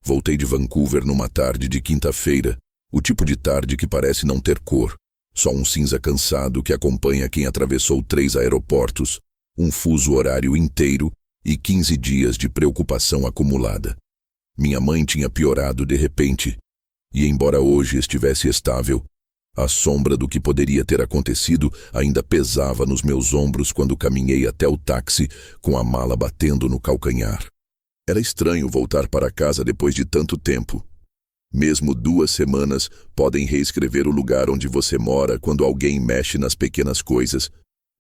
Voltei de Vancouver numa tarde de quinta-feira, o tipo de tarde que parece não ter cor, só um cinza cansado que acompanha quem atravessou 3 aeroportos, um fuso horário inteiro e 15 dias de preocupação acumulada. Minha mãe tinha piorado de repente, e embora hoje estivesse estável, a sombra do que poderia ter acontecido ainda pesava nos meus ombros quando caminhei até o táxi com a mala batendo no calcanhar. Era estranho voltar para casa depois de tanto tempo. Mesmo 2 semanas podem reescrever o lugar onde você mora quando alguém mexe nas pequenas coisas,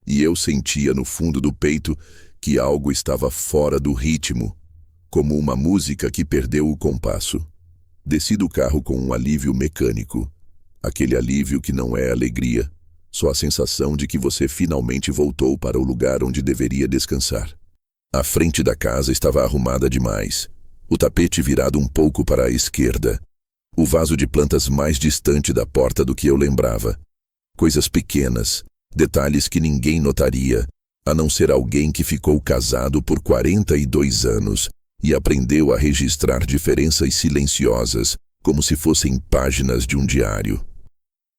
e eu sentia no fundo do peito que algo estava fora do ritmo, como uma música que perdeu o compasso. Desci do carro com um alívio mecânico. Aquele alívio que não é alegria, só a sensação de que você finalmente voltou para o lugar onde deveria descansar. A frente da casa estava arrumada demais, o tapete virado um pouco para a esquerda, o vaso de plantas mais distante da porta do que eu lembrava. Coisas pequenas, detalhes que ninguém notaria, a não ser alguém que ficou casado por 42 anos e aprendeu a registrar diferenças silenciosas, como se fossem páginas de um diário.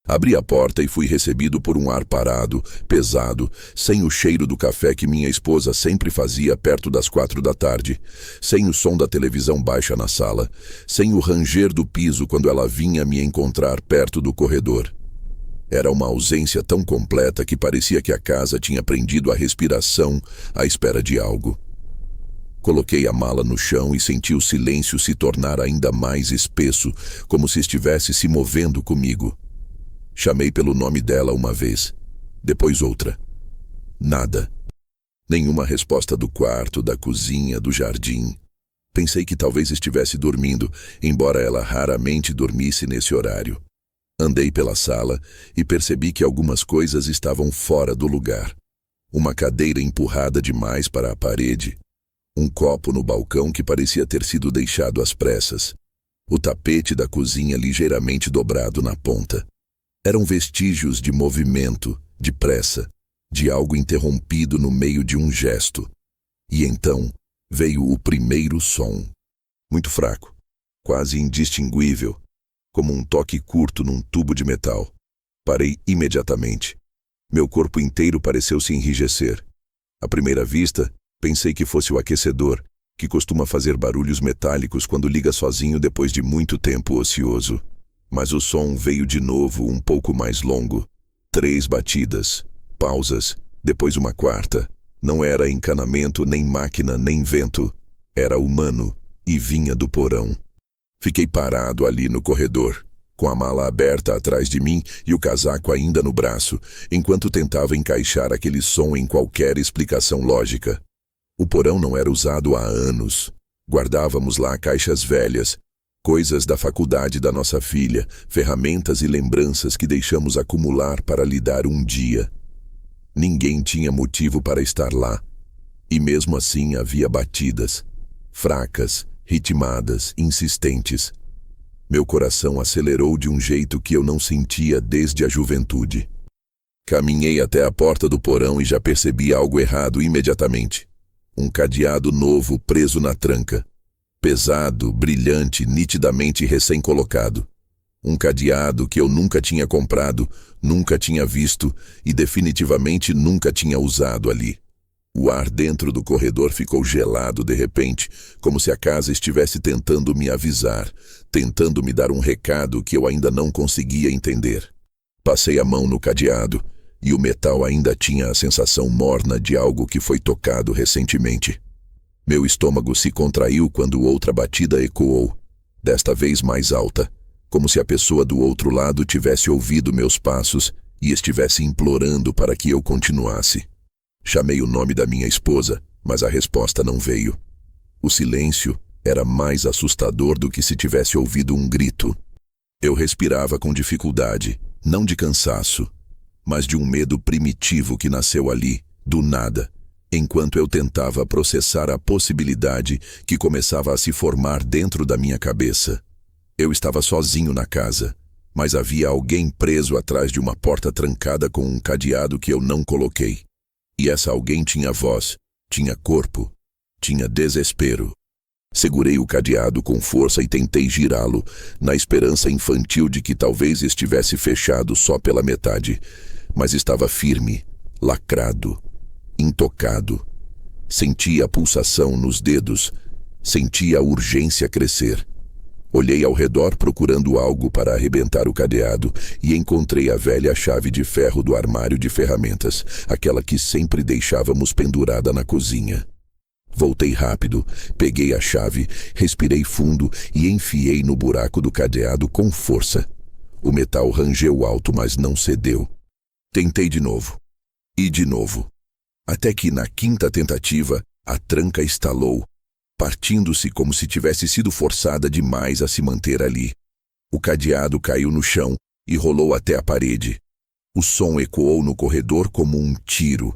Abri a porta e fui recebido por um ar parado, pesado, sem o cheiro do café que minha esposa sempre fazia perto das 4 da tarde, sem o som da televisão baixa na sala, sem o ranger do piso quando ela vinha me encontrar perto do corredor. Era uma ausência tão completa que parecia que a casa tinha prendido a respiração à espera de algo. Coloquei a mala no chão e senti o silêncio se tornar ainda mais espesso, como se estivesse se movendo comigo. Chamei pelo nome dela uma vez, depois outra. Nada. Nenhuma resposta do quarto, da cozinha, do jardim. Pensei que talvez estivesse dormindo, embora ela raramente dormisse nesse horário. Andei pela sala e percebi que algumas coisas estavam fora do lugar. Uma cadeira empurrada demais para a parede. Um copo no balcão que parecia ter sido deixado às pressas. O tapete da cozinha ligeiramente dobrado na ponta. Eram vestígios de movimento, de pressa, de algo interrompido no meio de um gesto. E então veio o primeiro som. Muito fraco, quase indistinguível, como um toque curto num tubo de metal. Parei imediatamente. Meu corpo inteiro pareceu se enrijecer. À primeira vista, pensei que fosse o aquecedor, que costuma fazer barulhos metálicos quando liga sozinho depois de muito tempo ocioso. Mas o som veio de novo um pouco mais longo. 3 batidas, pausas, depois uma quarta. Não era encanamento, nem máquina, nem vento. Era humano e vinha do porão. Fiquei parado ali no corredor, com a mala aberta atrás de mim e o casaco ainda no braço, enquanto tentava encaixar aquele som em qualquer explicação lógica. O porão não era usado há anos. Guardávamos lá caixas velhas, coisas da faculdade da nossa filha, ferramentas e lembranças que deixamos acumular para lidar um dia. Ninguém tinha motivo para estar lá. E mesmo assim havia batidas, fracas, ritmadas, insistentes. Meu coração acelerou de um jeito que eu não sentia desde a juventude. Caminhei até a porta do porão e já percebi algo errado imediatamente. Um cadeado novo preso na tranca. Pesado, brilhante, nitidamente recém-colocado. Um cadeado que eu nunca tinha comprado, nunca tinha visto e definitivamente nunca tinha usado ali. O ar dentro do corredor ficou gelado de repente, como se a casa estivesse tentando me avisar, tentando me dar um recado que eu ainda não conseguia entender. Passei a mão no cadeado e o metal ainda tinha a sensação morna de algo que foi tocado recentemente. Meu estômago se contraiu quando outra batida ecoou, desta vez mais alta, como se a pessoa do outro lado tivesse ouvido meus passos e estivesse implorando para que eu continuasse. Chamei o nome da minha esposa, mas a resposta não veio. O silêncio era mais assustador do que se tivesse ouvido um grito. Eu respirava com dificuldade, não de cansaço, mas de um medo primitivo que nasceu ali, do nada, enquanto eu tentava processar a possibilidade que começava a se formar dentro da minha cabeça. Eu estava sozinho na casa, mas havia alguém preso atrás de uma porta trancada com um cadeado que eu não coloquei. E essa alguém tinha voz, tinha corpo, tinha desespero. Segurei o cadeado com força e tentei girá-lo, na esperança infantil de que talvez estivesse fechado só pela metade, mas estava firme, lacrado, intocado. Senti a pulsação nos dedos, senti a urgência crescer. Olhei ao redor procurando algo para arrebentar o cadeado e encontrei a velha chave de ferro do armário de ferramentas, aquela que sempre deixávamos pendurada na cozinha. Voltei rápido, peguei a chave, respirei fundo e enfiei no buraco do cadeado com força. O metal rangeu alto, mas não cedeu. Tentei de novo. E de novo. Até que, na quinta tentativa, a tranca estalou, partindo-se como se tivesse sido forçada demais a se manter ali. O cadeado caiu no chão e rolou até a parede. O som ecoou no corredor como um tiro.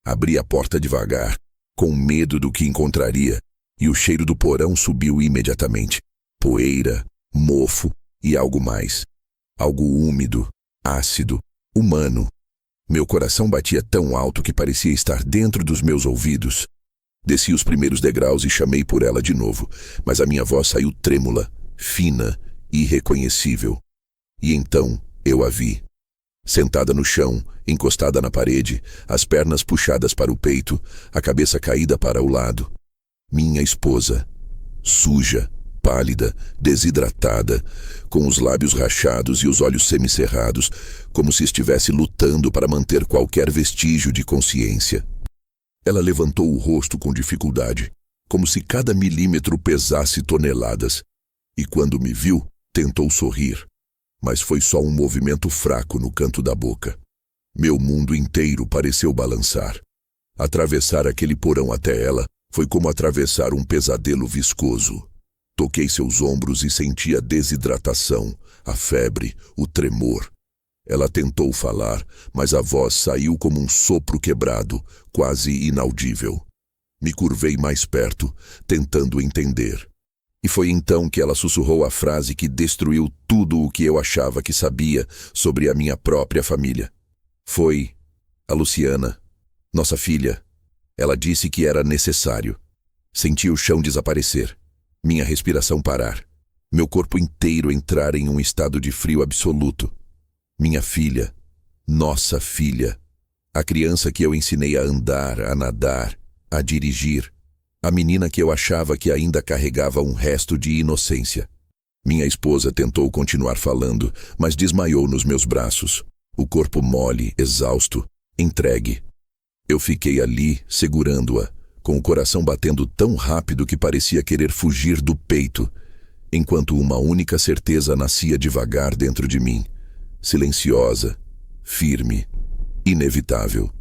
Abri a porta devagar, com medo do que encontraria, e o cheiro do porão subiu imediatamente. Poeira, mofo e algo mais. Algo úmido, ácido, humano. Meu coração batia tão alto que parecia estar dentro dos meus ouvidos. Desci os primeiros degraus e chamei por ela de novo, mas a minha voz saiu trêmula, fina, irreconhecível. E então eu a vi. Sentada no chão, encostada na parede, as pernas puxadas para o peito, a cabeça caída para o lado. Minha esposa, suja, pálida, desidratada, com os lábios rachados e os olhos semicerrados, como se estivesse lutando para manter qualquer vestígio de consciência. Ela levantou o rosto com dificuldade, como se cada milímetro pesasse toneladas, e quando me viu, tentou sorrir. Mas foi só um movimento fraco no canto da boca. Meu mundo inteiro pareceu balançar. Atravessar aquele porão até ela foi como atravessar um pesadelo viscoso. Toquei seus ombros e senti a desidratação, a febre, o tremor. Ela tentou falar, mas a voz saiu como um sopro quebrado, quase inaudível. Me curvei mais perto, tentando entender. E foi então que ela sussurrou a frase que destruiu tudo o que eu achava que sabia sobre a minha própria família. Foi a Luciana, nossa filha. Ela disse que era necessário. Senti o chão desaparecer, minha respiração parar, meu corpo inteiro entrar em um estado de frio absoluto. Minha filha, nossa filha, a criança que eu ensinei a andar, a nadar, a dirigir, a menina que eu achava que ainda carregava um resto de inocência. Minha esposa tentou continuar falando, mas desmaiou nos meus braços, o corpo mole, exausto, entregue. Eu fiquei ali, segurando-a, com o coração batendo tão rápido que parecia querer fugir do peito, enquanto uma única certeza nascia devagar dentro de mim, silenciosa, firme, inevitável.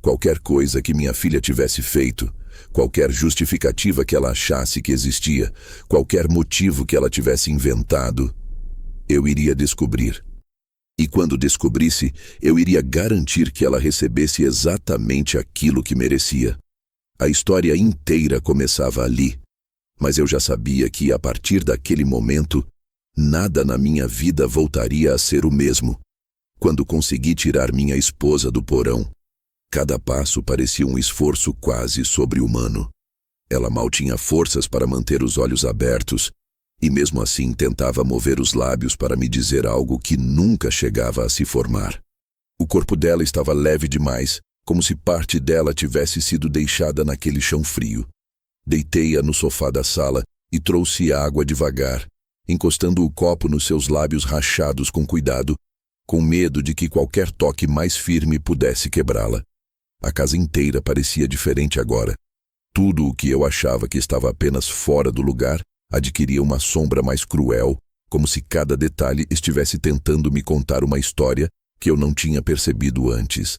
Qualquer coisa que minha filha tivesse feito, qualquer justificativa que ela achasse que existia, qualquer motivo que ela tivesse inventado, eu iria descobrir. E quando descobrisse, eu iria garantir que ela recebesse exatamente aquilo que merecia. A história inteira começava ali, mas eu já sabia que, a partir daquele momento, nada na minha vida voltaria a ser o mesmo. Quando consegui tirar minha esposa do porão, cada passo parecia um esforço quase sobre-humano. Ela mal tinha forças para manter os olhos abertos, e mesmo assim tentava mover os lábios para me dizer algo que nunca chegava a se formar. O corpo dela estava leve demais, como se parte dela tivesse sido deixada naquele chão frio. Deitei-a no sofá da sala e trouxe água devagar, encostando o copo nos seus lábios rachados com cuidado, com medo de que qualquer toque mais firme pudesse quebrá-la. A casa inteira parecia diferente agora. Tudo o que eu achava que estava apenas fora do lugar adquiria uma sombra mais cruel, como se cada detalhe estivesse tentando me contar uma história que eu não tinha percebido antes.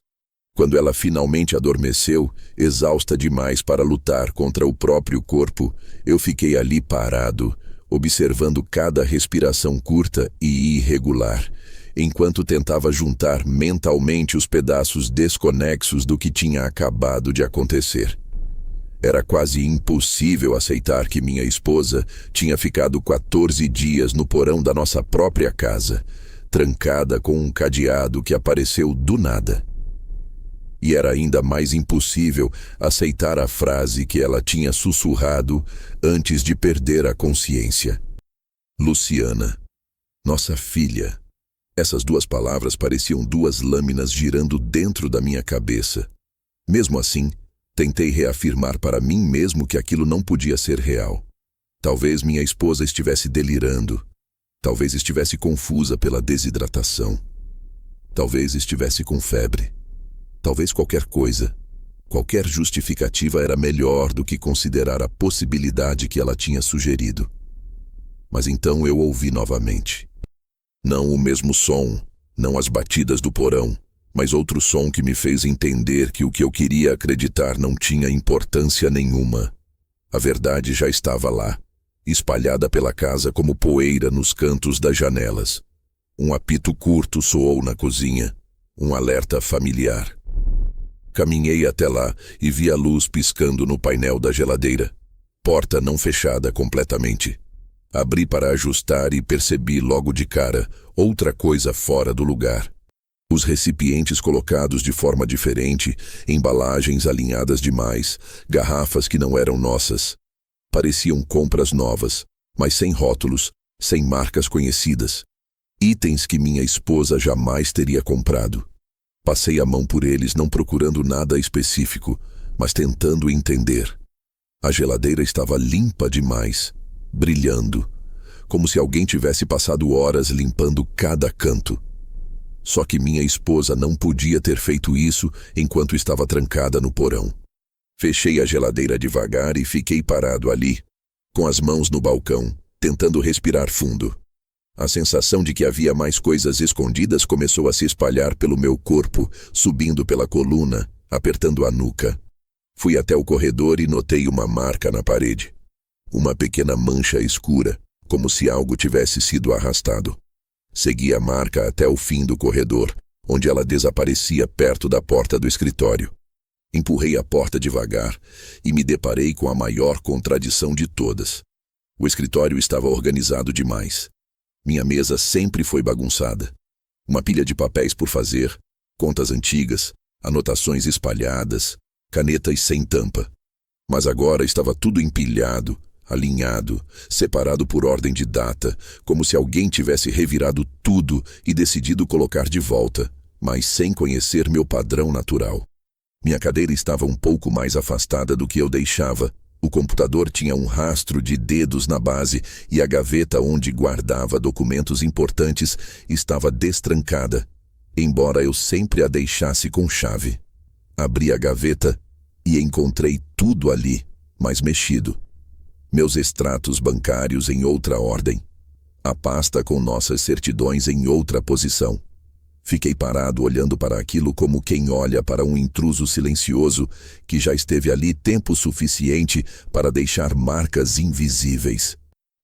Quando ela finalmente adormeceu, exausta demais para lutar contra o próprio corpo, eu fiquei ali parado, observando cada respiração curta e irregular, enquanto tentava juntar mentalmente os pedaços desconexos do que tinha acabado de acontecer. Era quase impossível aceitar que minha esposa tinha ficado 14 dias no porão da nossa própria casa, trancada com um cadeado que apareceu do nada. E era ainda mais impossível aceitar a frase que ela tinha sussurrado antes de perder a consciência. Luciana, nossa filha. Essas duas palavras pareciam duas lâminas girando dentro da minha cabeça. Mesmo assim, tentei reafirmar para mim mesmo que aquilo não podia ser real. Talvez minha esposa estivesse delirando. Talvez estivesse confusa pela desidratação. Talvez estivesse com febre. Talvez qualquer coisa. Qualquer justificativa era melhor do que considerar a possibilidade que ela tinha sugerido. Mas então eu ouvi novamente. Não o mesmo som, não as batidas do porão, mas outro som que me fez entender que o que eu queria acreditar não tinha importância nenhuma. A verdade já estava lá, espalhada pela casa como poeira nos cantos das janelas. Um apito curto soou na cozinha, um alerta familiar. Caminhei até lá e vi a luz piscando no painel da geladeira. Porta não fechada completamente. Abri para ajustar e percebi logo de cara outra coisa fora do lugar. Os recipientes colocados de forma diferente, embalagens alinhadas demais, garrafas que não eram nossas. Pareciam compras novas, mas sem rótulos, sem marcas conhecidas. Itens que minha esposa jamais teria comprado. Passei a mão por eles não procurando nada específico, mas tentando entender. A geladeira estava limpa demais, brilhando, como se alguém tivesse passado horas limpando cada canto. Só que minha esposa não podia ter feito isso enquanto estava trancada no porão. Fechei a geladeira devagar e fiquei parado ali, com as mãos no balcão, tentando respirar fundo. A sensação de que havia mais coisas escondidas começou a se espalhar pelo meu corpo, subindo pela coluna, apertando a nuca. Fui até o corredor e notei uma marca na parede. Uma pequena mancha escura, como se algo tivesse sido arrastado. Segui a marca até o fim do corredor, onde ela desaparecia perto da porta do escritório. Empurrei a porta devagar e me deparei com a maior contradição de todas. O escritório estava organizado demais. Minha mesa sempre foi bagunçada. Uma pilha de papéis por fazer, contas antigas, anotações espalhadas, canetas sem tampa. Mas agora estava tudo empilhado, alinhado, separado por ordem de data, como se alguém tivesse revirado tudo e decidido colocar de volta, mas sem conhecer meu padrão natural. Minha cadeira estava um pouco mais afastada do que eu deixava. O computador tinha um rastro de dedos na base e a gaveta onde guardava documentos importantes estava destrancada, embora eu sempre a deixasse com chave. Abri a gaveta e encontrei tudo ali, mas mexido. Meus extratos bancários em outra ordem. A pasta com nossas certidões em outra posição. Fiquei parado olhando para aquilo como quem olha para um intruso silencioso que já esteve ali tempo suficiente para deixar marcas invisíveis.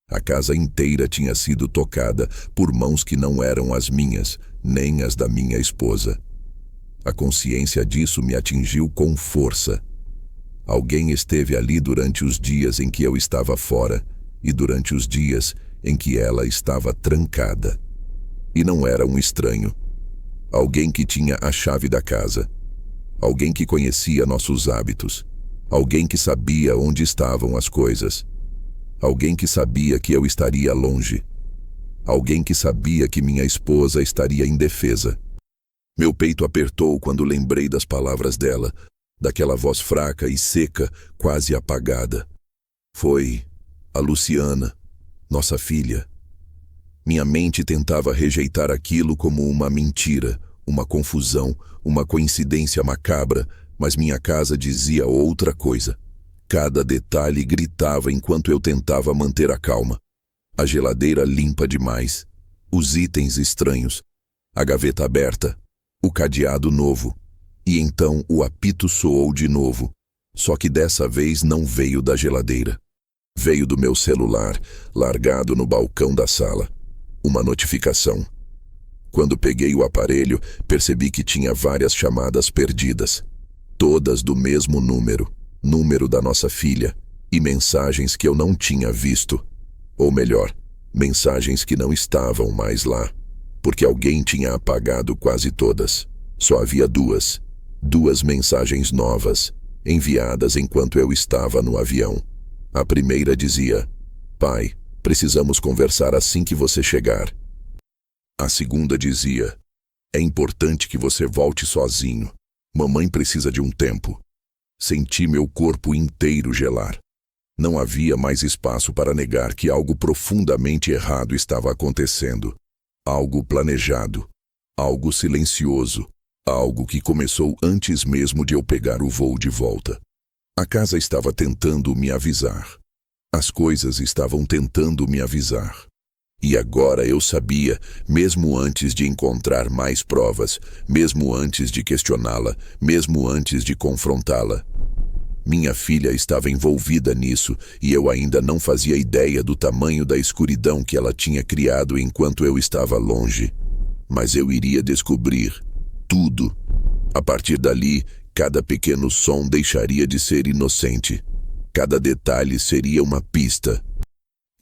A casa inteira tinha sido tocada por mãos que não eram as minhas, nem as da minha esposa. A consciência disso me atingiu com força. Alguém esteve ali durante os dias em que eu estava fora e durante os dias em que ela estava trancada. E não era um estranho. Alguém que tinha a chave da casa. Alguém que conhecia nossos hábitos. Alguém que sabia onde estavam as coisas. Alguém que sabia que eu estaria longe. Alguém que sabia que minha esposa estaria indefesa. Meu peito apertou quando lembrei das palavras dela, daquela voz fraca e seca, quase apagada. Foi a Luciana, nossa filha. Minha mente tentava rejeitar aquilo como uma mentira, uma confusão, uma coincidência macabra, mas minha casa dizia outra coisa. Cada detalhe gritava enquanto eu tentava manter a calma. A geladeira limpa demais, os itens estranhos, a gaveta aberta, o cadeado novo. E então o apito soou de novo, só que dessa vez não veio da geladeira. Veio do meu celular, largado no balcão da sala. Uma notificação. Quando peguei o aparelho, percebi que tinha várias chamadas perdidas. Todas do mesmo número da nossa filha, e mensagens que eu não tinha visto. Ou melhor, mensagens que não estavam mais lá, porque alguém tinha apagado quase todas. Só havia duas. 2 mensagens novas, enviadas enquanto eu estava no avião. A primeira dizia: "Pai, precisamos conversar assim que você chegar." A segunda dizia: "É importante que você volte sozinho. Mamãe precisa de um tempo." Senti meu corpo inteiro gelar. Não havia mais espaço para negar que algo profundamente errado estava acontecendo. Algo planejado. Algo silencioso. Algo que começou antes mesmo de eu pegar o voo de volta. A casa estava tentando me avisar. As coisas estavam tentando me avisar. E agora eu sabia, mesmo antes de encontrar mais provas, mesmo antes de questioná-la, mesmo antes de confrontá-la. Minha filha estava envolvida nisso e eu ainda não fazia ideia do tamanho da escuridão que ela tinha criado enquanto eu estava longe. Mas eu iria descobrir tudo. A partir dali, cada pequeno som deixaria de ser inocente. Cada detalhe seria uma pista.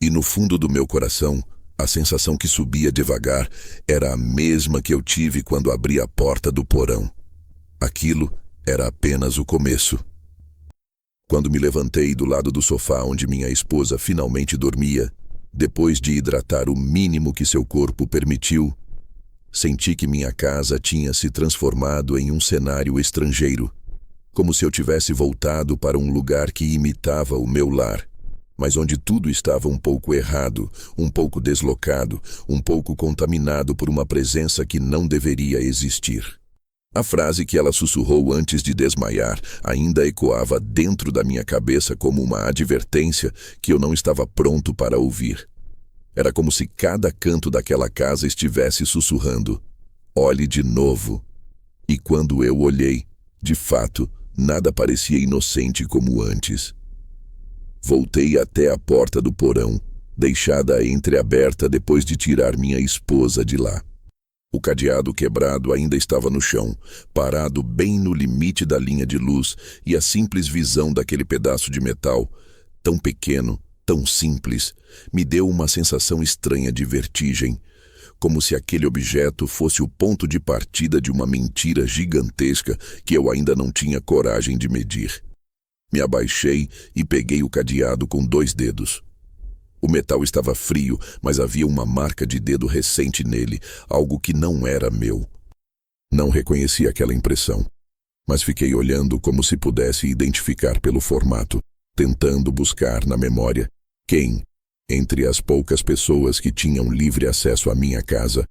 E no fundo do meu coração, a sensação que subia devagar era a mesma que eu tive quando abri a porta do porão. Aquilo era apenas o começo. Quando me levantei do lado do sofá onde minha esposa finalmente dormia, depois de hidratar o mínimo que seu corpo permitiu, senti que minha casa tinha se transformado em um cenário estrangeiro, como se eu tivesse voltado para um lugar que imitava o meu lar, mas onde tudo estava um pouco errado, um pouco deslocado, um pouco contaminado por uma presença que não deveria existir. A frase que ela sussurrou antes de desmaiar ainda ecoava dentro da minha cabeça como uma advertência que eu não estava pronto para ouvir. Era como se cada canto daquela casa estivesse sussurrando: "Olhe de novo." E quando eu olhei, de fato, nada parecia inocente como antes. Voltei até a porta do porão, deixada entreaberta depois de tirar minha esposa de lá. O cadeado quebrado ainda estava no chão, parado bem no limite da linha de luz, e a simples visão daquele pedaço de metal, tão pequeno, tão simples, me deu uma sensação estranha de vertigem, como se aquele objeto fosse o ponto de partida de uma mentira gigantesca que eu ainda não tinha coragem de medir. Me abaixei e peguei o cadeado com 2 dedos. O metal estava frio, mas havia uma marca de dedo recente nele, algo que não era meu. Não reconheci aquela impressão, mas fiquei olhando como se pudesse identificar pelo formato, tentando buscar na memória quem, entre as poucas pessoas que tinham livre acesso à minha casa,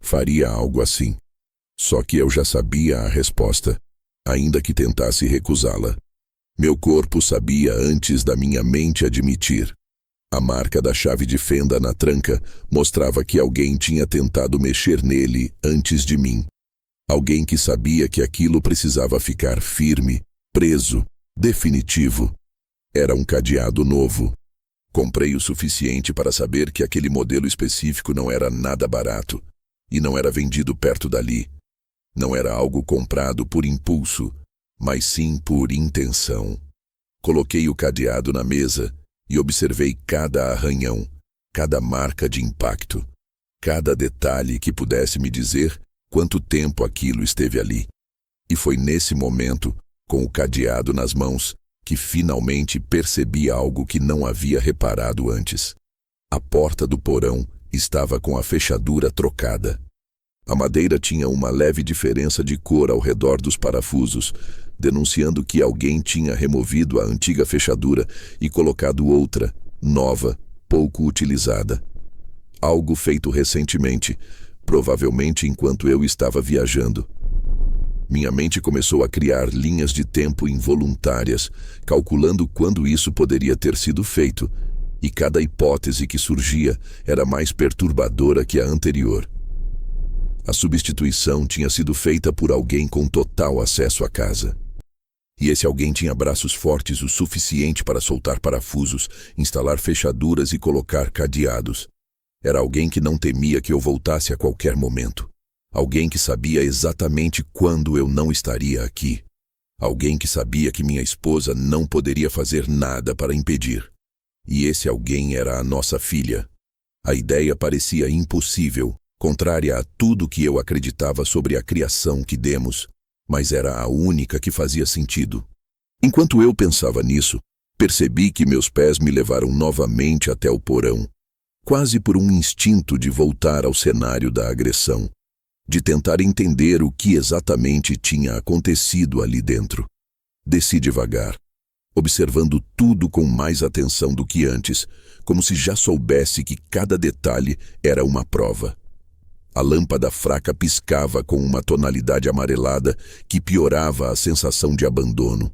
faria algo assim. Só que eu já sabia a resposta, ainda que tentasse recusá-la. Meu corpo sabia antes da minha mente admitir. A marca da chave de fenda na tranca mostrava que alguém tinha tentado mexer nele antes de mim. Alguém que sabia que aquilo precisava ficar firme, preso, definitivo. Era um cadeado novo. Comprei o suficiente para saber que aquele modelo específico não era nada barato e não era vendido perto dali. Não era algo comprado por impulso, mas sim por intenção. Coloquei o cadeado na mesa e observei cada arranhão, cada marca de impacto, cada detalhe que pudesse me dizer quanto tempo aquilo esteve ali. E foi nesse momento, com o cadeado nas mãos, que finalmente percebi algo que não havia reparado antes. A porta do porão estava com a fechadura trocada. A madeira tinha uma leve diferença de cor ao redor dos parafusos, denunciando que alguém tinha removido a antiga fechadura e colocado outra, nova, pouco utilizada. Algo feito recentemente, provavelmente enquanto eu estava viajando. Minha mente começou a criar linhas de tempo involuntárias, calculando quando isso poderia ter sido feito, e cada hipótese que surgia era mais perturbadora que a anterior. A substituição tinha sido feita por alguém com total acesso à casa. E esse alguém tinha braços fortes o suficiente para soltar parafusos, instalar fechaduras e colocar cadeados. Era alguém que não temia que eu voltasse a qualquer momento. Alguém que sabia exatamente quando eu não estaria aqui. Alguém que sabia que minha esposa não poderia fazer nada para impedir. E esse alguém era a nossa filha. A ideia parecia impossível, contrária a tudo que eu acreditava sobre a criação que demos, mas era a única que fazia sentido. Enquanto eu pensava nisso, percebi que meus pés me levaram novamente até o porão, quase por um instinto de voltar ao cenário da agressão, de tentar entender o que exatamente tinha acontecido ali dentro. Desci devagar, observando tudo com mais atenção do que antes, como se já soubesse que cada detalhe era uma prova. A lâmpada fraca piscava com uma tonalidade amarelada que piorava a sensação de abandono.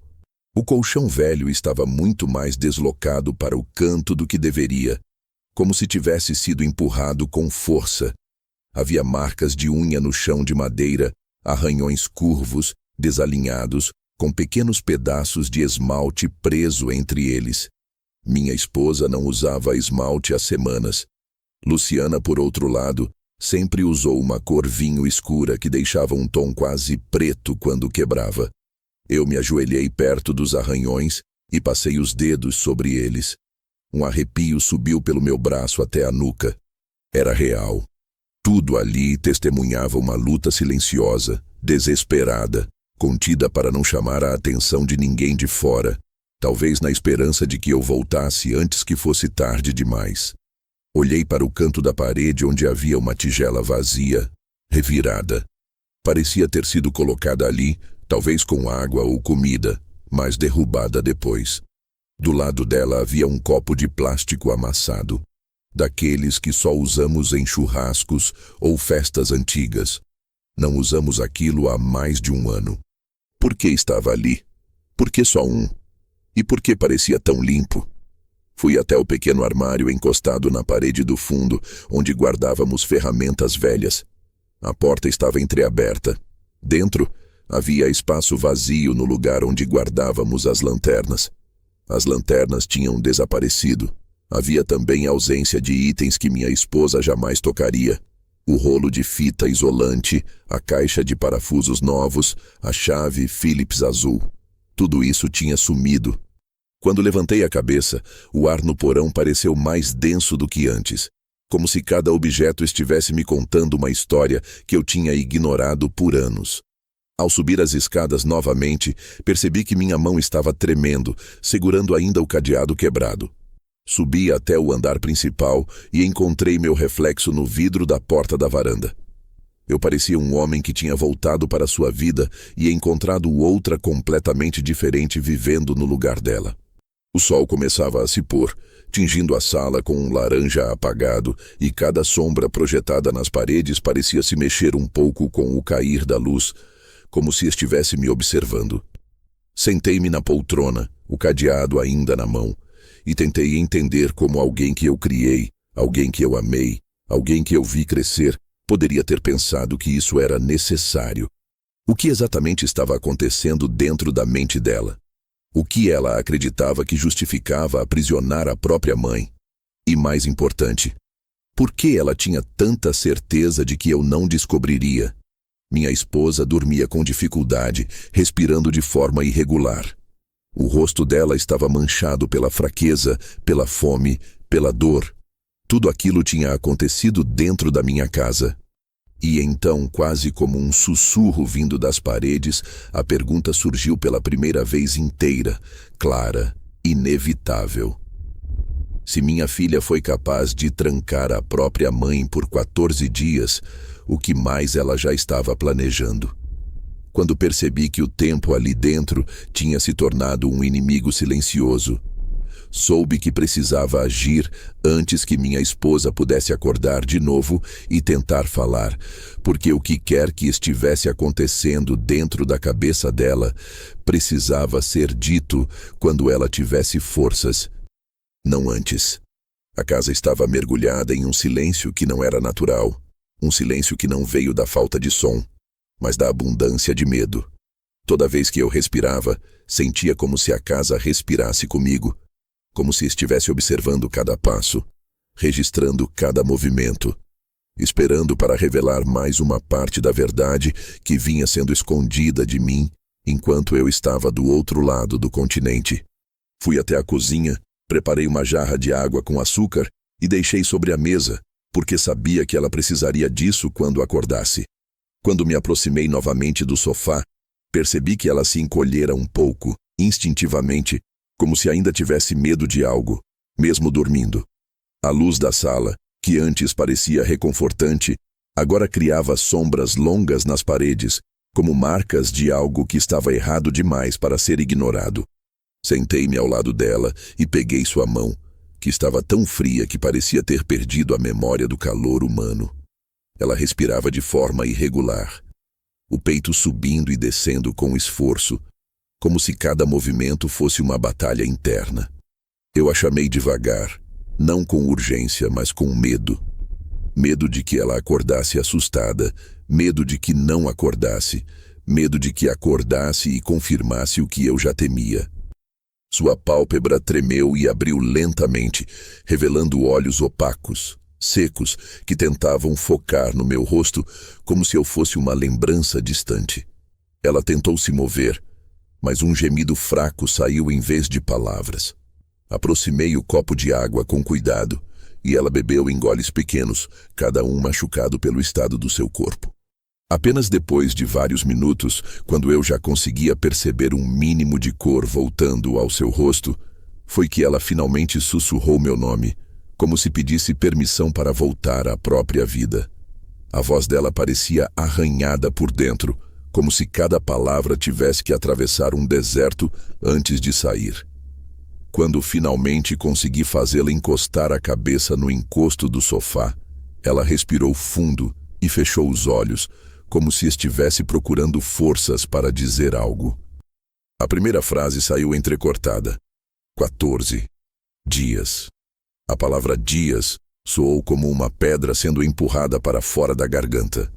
O colchão velho estava muito mais deslocado para o canto do que deveria, como se tivesse sido empurrado com força. Havia marcas de unha no chão de madeira, arranhões curvos, desalinhados, com pequenos pedaços de esmalte preso entre eles. Minha esposa não usava esmalte há semanas. Luciana, por outro lado, sempre usou uma cor vinho escura que deixava um tom quase preto quando quebrava. Eu me ajoelhei perto dos arranhões e passei os dedos sobre eles. Um arrepio subiu pelo meu braço até a nuca. Era real. Tudo ali testemunhava uma luta silenciosa, desesperada, contida para não chamar a atenção de ninguém de fora, talvez na esperança de que eu voltasse antes que fosse tarde demais. Olhei para o canto da parede onde havia uma tigela vazia, revirada. Parecia ter sido colocada ali, talvez com água ou comida, mas derrubada depois. Do lado dela havia um copo de plástico amassado, daqueles que só usamos em churrascos ou festas antigas. Não usamos aquilo há mais de um ano. Por que estava ali? Por que só um? E por que parecia tão limpo? Fui até o pequeno armário encostado na parede do fundo, onde guardávamos ferramentas velhas. A porta estava entreaberta. Dentro, havia espaço vazio no lugar onde guardávamos as lanternas. As lanternas tinham desaparecido. Havia também ausência de itens que minha esposa jamais tocaria. O rolo de fita isolante, a caixa de parafusos novos, a chave Phillips azul. Tudo isso tinha sumido. Quando levantei a cabeça, o ar no porão pareceu mais denso do que antes, como se cada objeto estivesse me contando uma história que eu tinha ignorado por anos. Ao subir as escadas novamente, percebi que minha mão estava tremendo, segurando ainda o cadeado quebrado. Subi até o andar principal e encontrei meu reflexo no vidro da porta da varanda. Eu parecia um homem que tinha voltado para sua vida e encontrado outra completamente diferente vivendo no lugar dela. O sol começava a se pôr, tingindo a sala com um laranja apagado, e cada sombra projetada nas paredes parecia se mexer um pouco com o cair da luz, como se estivesse me observando. Sentei-me na poltrona, o cadeado ainda na mão, e tentei entender como alguém que eu criei, alguém que eu amei, alguém que eu vi crescer, poderia ter pensado que isso era necessário. O que exatamente estava acontecendo dentro da mente dela? O que ela acreditava que justificava aprisionar a própria mãe? E mais importante, por que ela tinha tanta certeza de que eu não descobriria? Minha esposa dormia com dificuldade, respirando de forma irregular. O rosto dela estava manchado pela fraqueza, pela fome, pela dor. Tudo aquilo tinha acontecido dentro da minha casa. E então, quase como um sussurro vindo das paredes, a pergunta surgiu pela primeira vez inteira, clara, inevitável. Se minha filha foi capaz de trancar a própria mãe por 14 dias, o que mais ela já estava planejando? Quando percebi que o tempo ali dentro tinha se tornado um inimigo silencioso, soube que precisava agir antes que minha esposa pudesse acordar de novo e tentar falar, porque o que quer que estivesse acontecendo dentro da cabeça dela precisava ser dito quando ela tivesse forças, não antes. A casa estava mergulhada em um silêncio que não era natural, um silêncio que não veio da falta de som, mas da abundância de medo. Toda vez que eu respirava, sentia como se a casa respirasse comigo, como se estivesse observando cada passo, registrando cada movimento, esperando para revelar mais uma parte da verdade que vinha sendo escondida de mim enquanto eu estava do outro lado do continente. Fui até a cozinha, preparei uma jarra de água com açúcar e deixei sobre a mesa, porque sabia que ela precisaria disso quando acordasse. Quando me aproximei novamente do sofá, Percebi que ela se encolhera um pouco, instintivamente, como se ainda tivesse medo de algo, mesmo dormindo. A luz da sala, que antes parecia reconfortante, agora criava sombras longas nas paredes, como marcas de algo que estava errado demais para ser ignorado. Sentei-me ao lado dela e peguei sua mão, que estava tão fria que parecia ter perdido a memória do calor humano. Ela respirava de forma irregular, o peito subindo e descendo com esforço, como se cada movimento fosse uma batalha interna. Eu a chamei devagar, não com urgência, mas com medo. Medo de que ela acordasse assustada, medo de que não acordasse, medo de que acordasse e confirmasse o que eu já temia. Sua pálpebra tremeu e abriu lentamente, revelando olhos opacos, secos, que tentavam focar no meu rosto como se eu fosse uma lembrança distante. Ela tentou se mover, mas um gemido fraco saiu em vez de palavras. Aproximei o copo de água com cuidado, e ela bebeu em goles pequenos, cada um machucado pelo estado do seu corpo. Apenas depois de vários minutos, quando eu já conseguia perceber um mínimo de cor voltando ao seu rosto, foi que ela finalmente sussurrou meu nome, como se pedisse permissão para voltar à própria vida. A voz dela parecia arranhada por dentro, como se cada palavra tivesse que atravessar um deserto antes de sair. Quando finalmente consegui fazê-la encostar a cabeça no encosto do sofá, ela respirou fundo e fechou os olhos, como se estivesse procurando forças para dizer algo. A primeira frase saiu entrecortada. 14 dias. A palavra dias soou como uma pedra sendo empurrada para fora da garganta.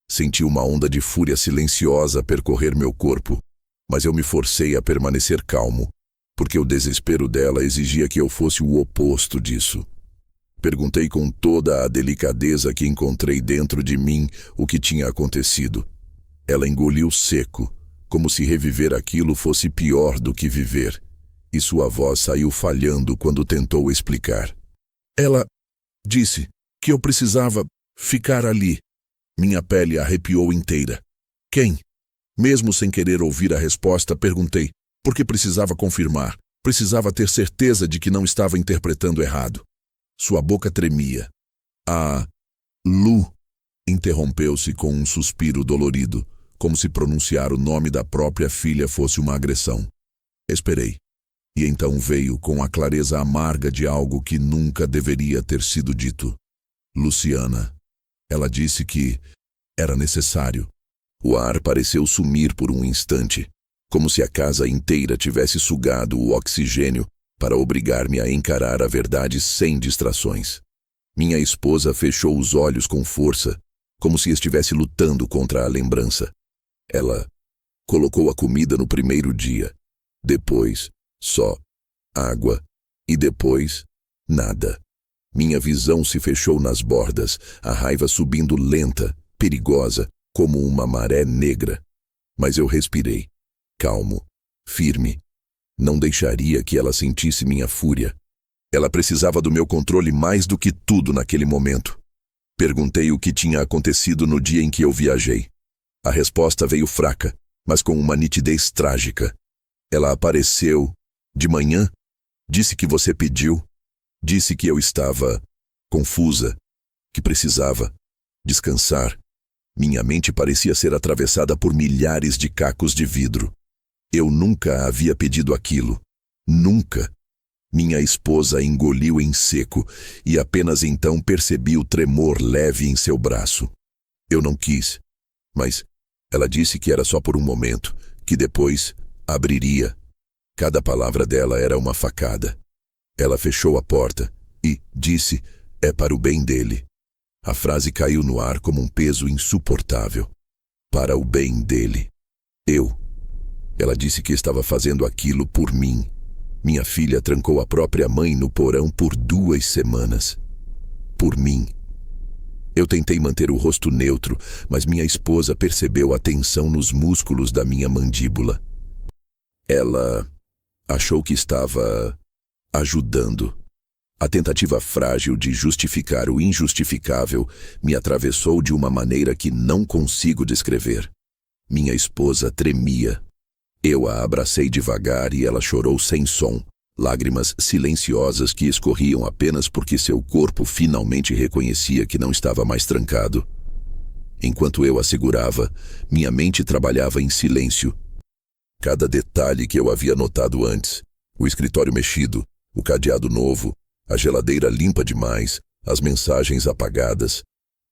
Senti uma onda de fúria silenciosa percorrer meu corpo, mas eu me forcei a permanecer calmo, porque o desespero dela exigia que eu fosse o oposto disso. Perguntei com toda a delicadeza que encontrei dentro de mim o que tinha acontecido. Ela engoliu seco, como se reviver aquilo fosse pior do que viver, e sua voz saiu falhando quando tentou explicar. Ela disse que eu precisava ficar ali. Minha pele arrepiou inteira. Quem? Mesmo sem querer ouvir a resposta, perguntei, porque precisava confirmar, precisava ter certeza de que não estava interpretando errado. Sua boca tremia. A Lu interrompeu-se com um suspiro dolorido, como se pronunciar o nome da própria filha fosse uma agressão. Esperei. E então veio com a clareza amarga de algo que nunca deveria ter sido dito. Luciana. Ela disse que era necessário. O ar pareceu sumir por um instante, como se a casa inteira tivesse sugado o oxigênio para obrigar-me a encarar a verdade sem distrações. Minha esposa fechou os olhos com força, como se estivesse lutando contra a lembrança. Ela colocou a comida no primeiro dia, depois só água e depois nada. Minha visão se fechou nas bordas, a raiva subindo lenta, perigosa, como uma maré negra. Mas eu respirei, calmo, firme. Não deixaria que ela sentisse minha fúria. Ela precisava do meu controle mais do que tudo naquele momento. Perguntei o que tinha acontecido no dia em que eu viajei. A resposta veio fraca, mas com uma nitidez trágica. Ela apareceu de manhã, disse que você pediu, disse que eu estava confusa, que precisava descansar. Minha mente parecia ser atravessada por milhares de cacos de vidro. Eu nunca havia pedido aquilo. Nunca. Minha esposa engoliu em seco e apenas então percebi o tremor leve em seu braço. Eu não quis, mas ela disse que era só por um momento, que depois abriria. Cada palavra dela era uma facada. Ela fechou a porta e disse, é para o bem dele. A frase caiu no ar como um peso insuportável. Para o bem dele. Ela disse que estava fazendo aquilo por mim. Minha filha trancou a própria mãe no porão por 2 semanas. Por mim. Eu tentei manter o rosto neutro, mas minha esposa percebeu a tensão nos músculos da minha mandíbula. Ela achou que estava ajudando. A tentativa frágil de justificar o injustificável me atravessou de uma maneira que não consigo descrever. Minha esposa tremia. Eu a abracei devagar e ela chorou sem som, lágrimas silenciosas que escorriam apenas porque seu corpo finalmente reconhecia que não estava mais trancado. Enquanto eu a segurava, minha mente trabalhava em silêncio. Cada detalhe que eu havia notado antes, o escritório mexido, o cadeado novo, a geladeira limpa demais, as mensagens apagadas,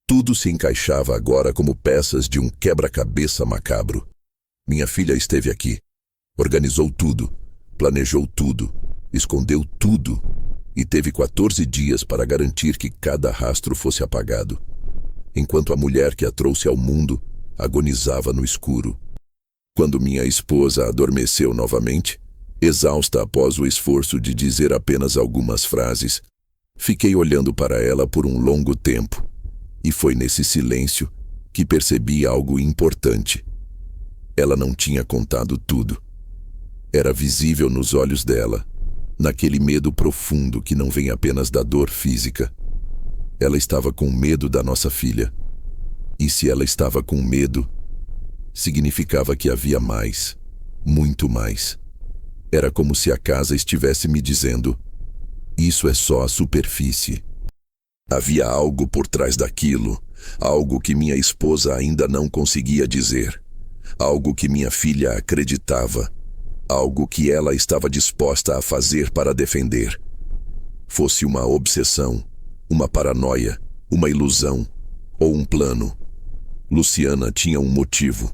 tudo se encaixava agora como peças de um quebra-cabeça macabro. Minha filha esteve aqui, organizou tudo, planejou tudo, escondeu tudo e teve 14 dias para garantir que cada rastro fosse apagado, enquanto a mulher que a trouxe ao mundo agonizava no escuro. Quando minha esposa adormeceu novamente, exausta após o esforço de dizer apenas algumas frases, fiquei olhando para ela por um longo tempo, e foi nesse silêncio que percebi algo importante. Ela não tinha contado tudo. Era visível nos olhos dela, naquele medo profundo que não vem apenas da dor física. Ela estava com medo da nossa filha. E se ela estava com medo, significava que havia mais, muito mais. Era como se a casa estivesse me dizendo: isso é só a superfície. Havia algo por trás daquilo, algo que minha esposa ainda não conseguia dizer, algo que minha filha acreditava, algo que ela estava disposta a fazer para defender. Fosse uma obsessão, uma paranoia, uma ilusão ou um plano, Luciana tinha um motivo,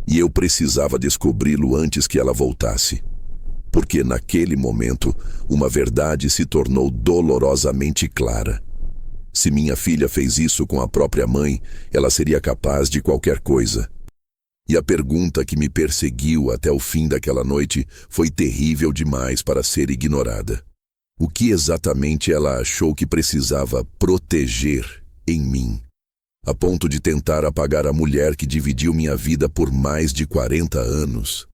e eu precisava descobri-lo antes que ela voltasse. Porque naquele momento, uma verdade se tornou dolorosamente clara. Se minha filha fez isso com a própria mãe, ela seria capaz de qualquer coisa. E a pergunta que me perseguiu até o fim daquela noite foi terrível demais para ser ignorada. O que exatamente ela achou que precisava proteger em mim, a ponto de tentar apagar a mulher que dividiu minha vida por mais de 40 anos?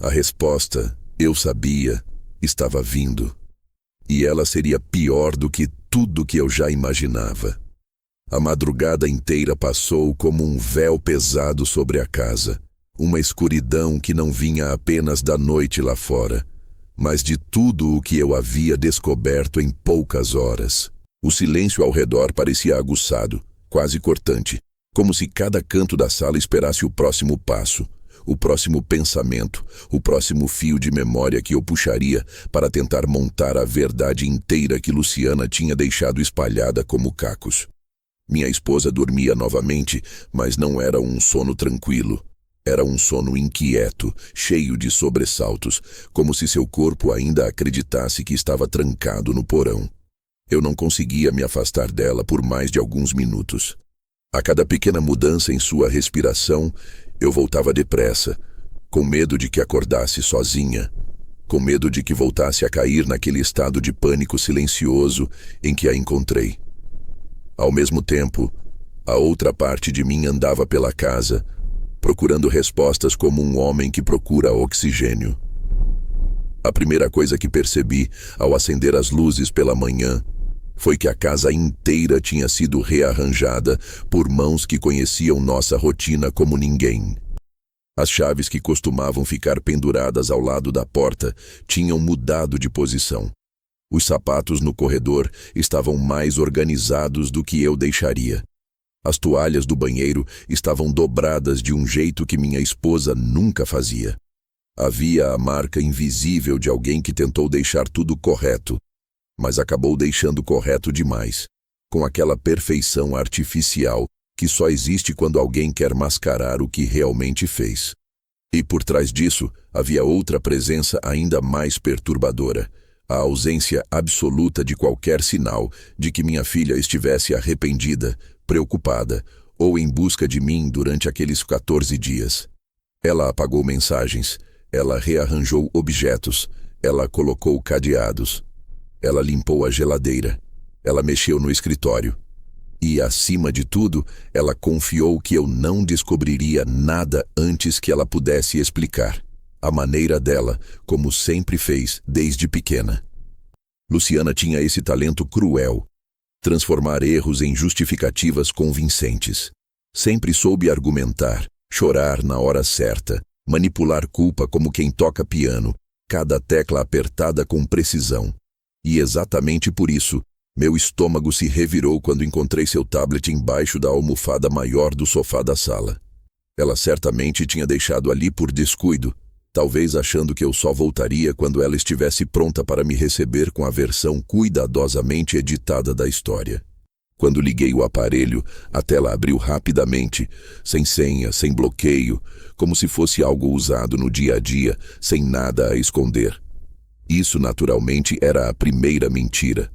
A resposta, eu sabia, estava vindo. E ela seria pior do que tudo que eu já imaginava. A madrugada inteira passou como um véu pesado sobre a casa, uma escuridão que não vinha apenas da noite lá fora, mas de tudo o que eu havia descoberto em poucas horas. O silêncio ao redor parecia aguçado, quase cortante, como se cada canto da sala esperasse o próximo passo, o próximo pensamento, o próximo fio de memória que eu puxaria para tentar montar a verdade inteira que Luciana tinha deixado espalhada como cacos. Minha esposa dormia novamente, mas não era um sono tranquilo. Era um sono inquieto, cheio de sobressaltos, como se seu corpo ainda acreditasse que estava trancado no porão. Eu não conseguia me afastar dela por mais de alguns minutos. A cada pequena mudança em sua respiração, eu voltava depressa, com medo de que acordasse sozinha, com medo de que voltasse a cair naquele estado de pânico silencioso em que a encontrei. Ao mesmo tempo, a outra parte de mim andava pela casa, procurando respostas como um homem que procura oxigênio. A primeira coisa que percebi ao acender as luzes pela manhã foi que a casa inteira tinha sido rearranjada por mãos que conheciam nossa rotina como ninguém. As chaves que costumavam ficar penduradas ao lado da porta tinham mudado de posição. Os sapatos no corredor estavam mais organizados do que eu deixaria. As toalhas do banheiro estavam dobradas de um jeito que minha esposa nunca fazia. Havia a marca invisível de alguém que tentou deixar tudo correto, mas acabou deixando correto demais, com aquela perfeição artificial que só existe quando alguém quer mascarar o que realmente fez. E por trás disso, havia outra presença ainda mais perturbadora, a ausência absoluta de qualquer sinal de que minha filha estivesse arrependida, preocupada ou em busca de mim durante aqueles 14 dias. Ela apagou mensagens, ela rearranjou objetos, ela colocou cadeados, ela limpou a geladeira, ela mexeu no escritório. E, acima de tudo, ela confiou que eu não descobriria nada antes que ela pudesse explicar, à maneira dela, como sempre fez desde pequena. Luciana tinha esse talento cruel, transformar erros em justificativas convincentes. Sempre soube argumentar, chorar na hora certa, manipular culpa como quem toca piano, cada tecla apertada com precisão. E exatamente por isso, meu estômago se revirou quando encontrei seu tablet embaixo da almofada maior do sofá da sala. Ela certamente tinha deixado ali por descuido, talvez achando que eu só voltaria quando ela estivesse pronta para me receber com a versão cuidadosamente editada da história. Quando liguei o aparelho, a tela abriu rapidamente, sem senha, sem bloqueio, como se fosse algo usado no dia a dia, sem nada a esconder. Isso naturalmente era a primeira mentira.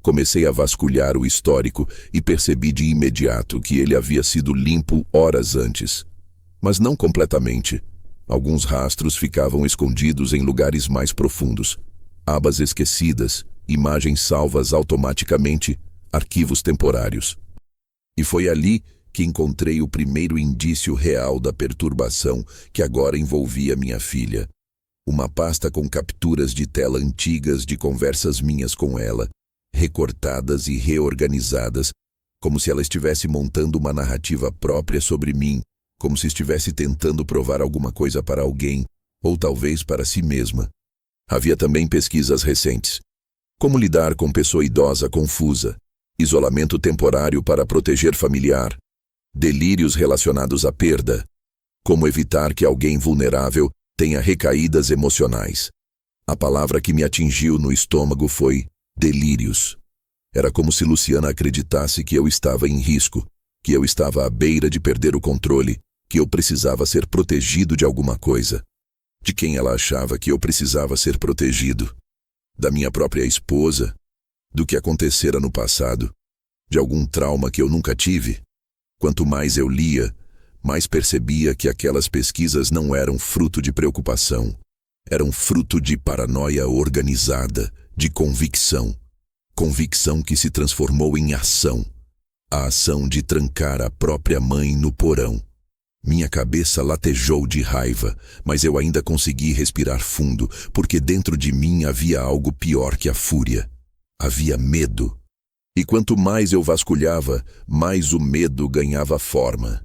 Comecei a vasculhar o histórico e percebi de imediato que ele havia sido limpo horas antes. Mas não completamente. Alguns rastros ficavam escondidos em lugares mais profundos. Abas esquecidas, imagens salvas automaticamente, arquivos temporários. E foi ali que encontrei o primeiro indício real da perturbação que agora envolvia minha filha. Uma pasta com capturas de tela antigas de conversas minhas com ela, recortadas e reorganizadas, como se ela estivesse montando uma narrativa própria sobre mim, como se estivesse tentando provar alguma coisa para alguém, ou talvez para si mesma. Havia também pesquisas recentes. Como lidar com pessoa idosa confusa, isolamento temporário para proteger familiar, delírios relacionados à perda, como evitar que alguém vulnerável tenha recaídas emocionais. A palavra que me atingiu no estômago foi delírios. Era como se Luciana acreditasse que eu estava em risco, que eu estava à beira de perder o controle, que eu precisava ser protegido de alguma coisa. De quem ela achava que eu precisava ser protegido? Da minha própria esposa? Do que acontecera no passado? De algum trauma que eu nunca tive? Quanto mais eu lia, mais percebia que aquelas pesquisas não eram fruto de preocupação. Eram fruto de paranoia organizada, de convicção. Convicção que se transformou em ação. A ação de trancar a própria mãe no porão. Minha cabeça latejou de raiva, mas eu ainda consegui respirar fundo, porque dentro de mim havia algo pior que a fúria. Havia medo. E quanto mais eu vasculhava, mais o medo ganhava forma.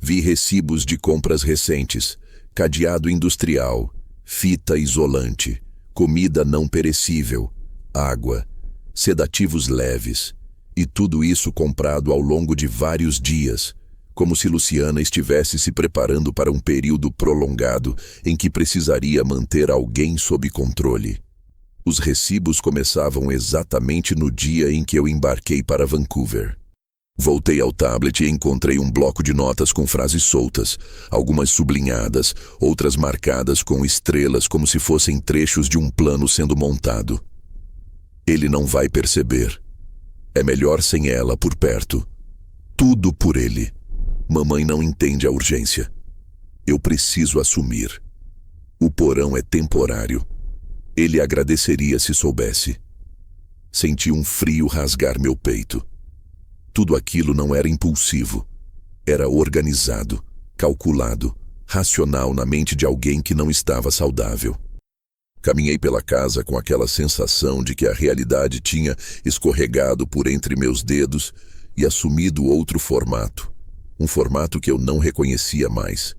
Vi recibos de compras recentes, cadeado industrial, fita isolante, comida não perecível, água, sedativos leves, e tudo isso comprado ao longo de vários dias, como se Luciana estivesse se preparando para um período prolongado em que precisaria manter alguém sob controle. Os recibos começavam exatamente no dia em que eu embarquei para Vancouver. Voltei ao tablet e encontrei um bloco de notas com frases soltas, algumas sublinhadas, outras marcadas com estrelas como se fossem trechos de um plano sendo montado. Ele não vai perceber. É melhor sem ela por perto. Tudo por ele. Mamãe não entende a urgência. Eu preciso assumir. O porão é temporário. Ele agradeceria se soubesse. Senti um frio rasgar meu peito. Tudo aquilo não era impulsivo. Era organizado, calculado, racional na mente de alguém que não estava saudável. Caminhei pela casa com aquela sensação de que a realidade tinha escorregado por entre meus dedos e assumido outro formato. Um formato que eu não reconhecia mais.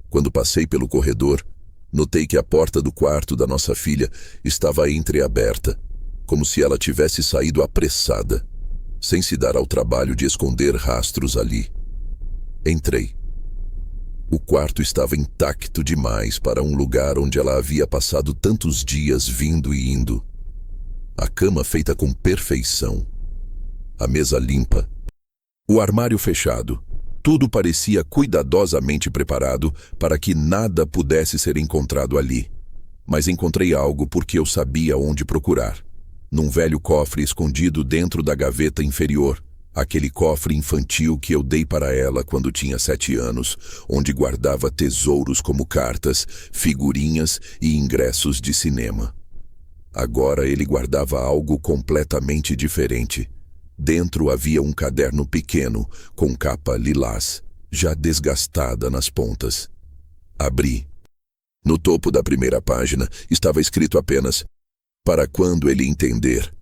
Quando passei pelo corredor, notei que a porta do quarto da nossa filha estava entreaberta, como se ela tivesse saído apressada, sem se dar ao trabalho de esconder rastros ali. Entrei. O quarto estava intacto demais para um lugar onde ela havia passado tantos dias vindo e indo. A cama feita com perfeição. A mesa limpa. O armário fechado. Tudo parecia cuidadosamente preparado para que nada pudesse ser encontrado ali. Mas encontrei algo porque eu sabia onde procurar. Num velho cofre escondido dentro da gaveta inferior. Aquele cofre infantil que eu dei para ela quando tinha 7 anos, onde guardava tesouros como cartas, figurinhas e ingressos de cinema. Agora ele guardava algo completamente diferente. Dentro havia um caderno pequeno, com capa lilás, já desgastada nas pontas. Abri. No topo da primeira página estava escrito apenas "Para quando ele entender".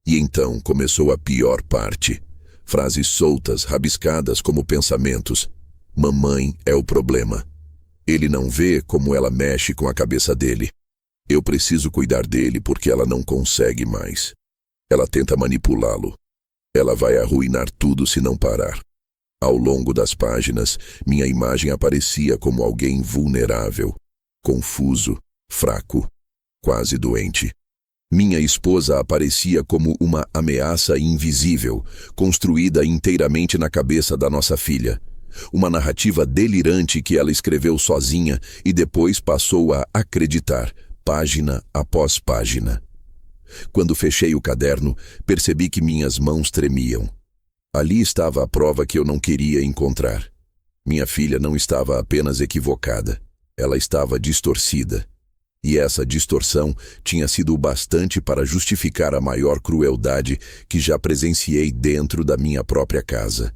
E então começou a pior parte. Frases soltas, rabiscadas como pensamentos. Mamãe é o problema. Ele não vê como ela mexe com a cabeça dele. Eu preciso cuidar dele porque ela não consegue mais. Ela tenta manipulá-lo. Ela vai arruinar tudo se não parar. Ao longo das páginas, minha imagem aparecia como alguém vulnerável, confuso, fraco, quase doente. Minha esposa aparecia como uma ameaça invisível, construída inteiramente na cabeça da nossa filha. Uma narrativa delirante que ela escreveu sozinha e depois passou a acreditar, página após página. Quando fechei o caderno, percebi que minhas mãos tremiam. Ali estava a prova que eu não queria encontrar. Minha filha não estava apenas equivocada, ela estava distorcida. E essa distorção tinha sido o bastante para justificar a maior crueldade que já presenciei dentro da minha própria casa.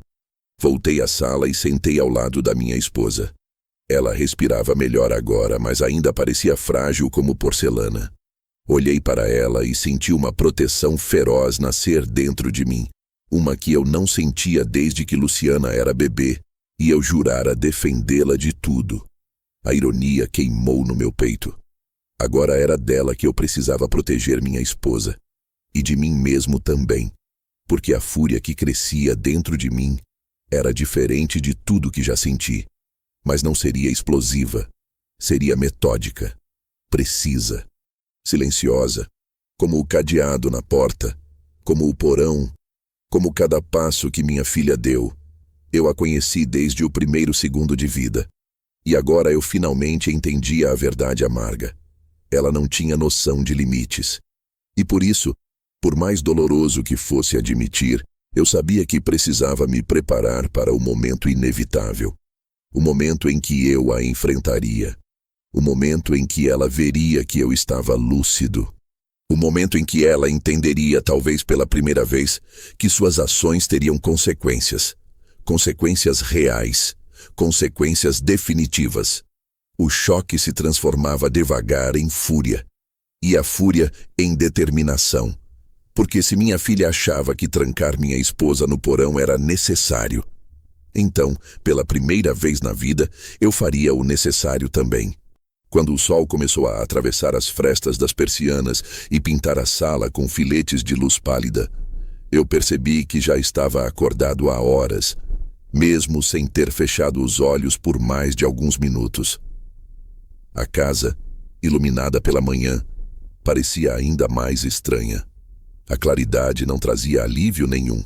Voltei à sala e sentei ao lado da minha esposa. Ela respirava melhor agora, mas ainda parecia frágil como porcelana. Olhei para ela e senti uma proteção feroz nascer dentro de mim. Uma que eu não sentia desde que Luciana era bebê, e eu jurara defendê-la de tudo. A ironia queimou no meu peito. Agora era dela que eu precisava proteger minha esposa. E de mim mesmo também. Porque a fúria que crescia dentro de mim era diferente de tudo que já senti. Mas não seria explosiva. Seria metódica. Precisa. Silenciosa. Como o cadeado na porta. Como o porão. Como cada passo que minha filha deu. Eu a conheci desde o primeiro segundo de vida. E agora eu finalmente entendia a verdade amarga. Ela não tinha noção de limites. E por isso, por mais doloroso que fosse admitir, eu sabia que precisava me preparar para o momento inevitável. O momento em que eu a enfrentaria. O momento em que ela veria que eu estava lúcido. O momento em que ela entenderia, talvez pela primeira vez, que suas ações teriam consequências. Consequências reais. Consequências definitivas. O choque se transformava devagar em fúria. E a fúria em determinação. Porque se minha filha achava que trancar minha esposa no porão era necessário, então, pela primeira vez na vida, eu faria o necessário também. Quando o sol começou a atravessar as frestas das persianas e pintar a sala com filetes de luz pálida, eu percebi que já estava acordado há horas, mesmo sem ter fechado os olhos por mais de alguns minutos. A casa, iluminada pela manhã, parecia ainda mais estranha. A claridade não trazia alívio nenhum.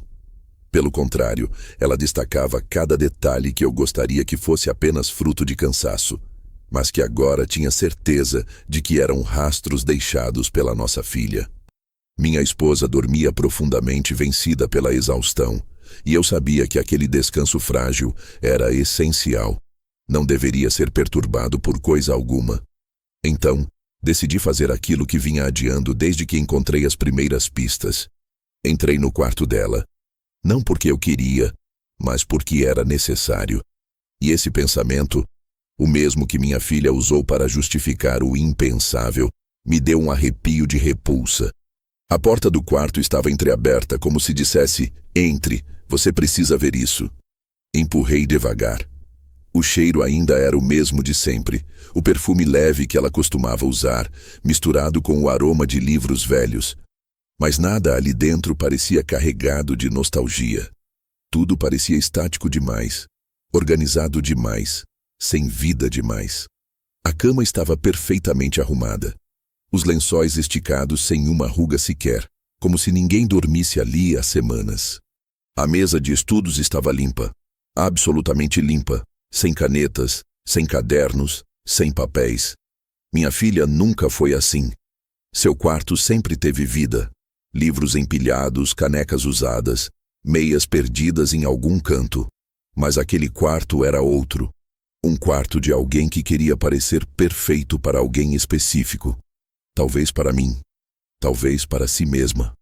Pelo contrário, ela destacava cada detalhe que eu gostaria que fosse apenas fruto de cansaço, mas que agora tinha certeza de que eram rastros deixados pela nossa filha. Minha esposa dormia profundamente vencida pela exaustão, e eu sabia que aquele descanso frágil era essencial. Não deveria ser perturbado por coisa alguma. Então, decidi fazer aquilo que vinha adiando desde que encontrei as primeiras pistas. Entrei no quarto dela. Não porque eu queria, mas porque era necessário. E esse pensamento, o mesmo que minha filha usou para justificar o impensável, me deu um arrepio de repulsa. A porta do quarto estava entreaberta, como se dissesse: "Entre, você precisa ver isso." Empurrei devagar. O cheiro ainda era o mesmo de sempre, o perfume leve que ela costumava usar, misturado com o aroma de livros velhos. Mas nada ali dentro parecia carregado de nostalgia. Tudo parecia estático demais, organizado demais, sem vida demais. A cama estava perfeitamente arrumada. Os lençóis esticados sem uma ruga sequer, como se ninguém dormisse ali há semanas. A mesa de estudos estava limpa, absolutamente limpa, sem canetas, sem cadernos, sem papéis. Minha filha nunca foi assim. Seu quarto sempre teve vida. Livros empilhados, canecas usadas, meias perdidas em algum canto. Mas aquele quarto era outro. Um quarto de alguém que queria parecer perfeito para alguém específico. Talvez para mim. Talvez para si mesma.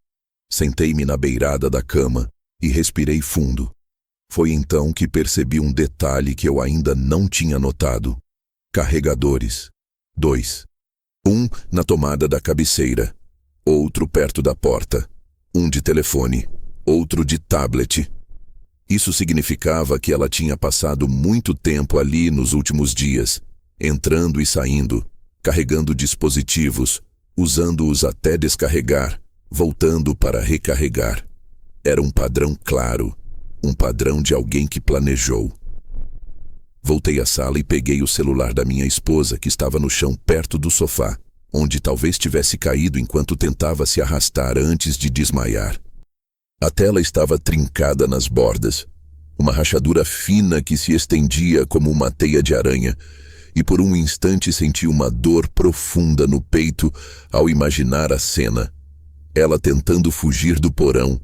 Sentei-me na beirada da cama e respirei fundo. Foi então que percebi um detalhe que eu ainda não tinha notado. Carregadores. 2. Um na tomada da cabeceira. Outro perto da porta. Um de telefone. Outro de tablet. Isso significava que ela tinha passado muito tempo ali nos últimos dias, entrando e saindo, carregando dispositivos, usando-os até descarregar, voltando para recarregar. Era um padrão claro, um padrão de alguém que planejou. Voltei à sala e peguei o celular da minha esposa, que estava no chão perto do sofá, onde talvez tivesse caído enquanto tentava se arrastar antes de desmaiar. A tela estava trincada nas bordas, uma rachadura fina que se estendia como uma teia de aranha, e por um instante senti uma dor profunda no peito ao imaginar a cena. Ela tentando fugir do porão,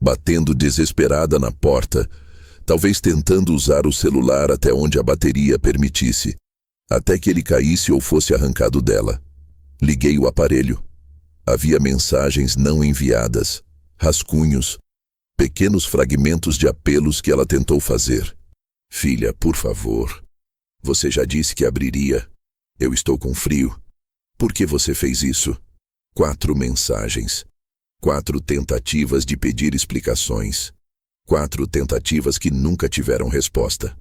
batendo desesperada na porta, talvez tentando usar o celular até onde a bateria permitisse, até que ele caísse ou fosse arrancado dela. Liguei o aparelho. Havia mensagens não enviadas, rascunhos, pequenos fragmentos de apelos que ela tentou fazer. Filha, por favor. Você já disse que abriria. Eu estou com frio. Por que você fez isso? 4 mensagens. 4 tentativas de pedir explicações. 4 tentativas que nunca tiveram resposta.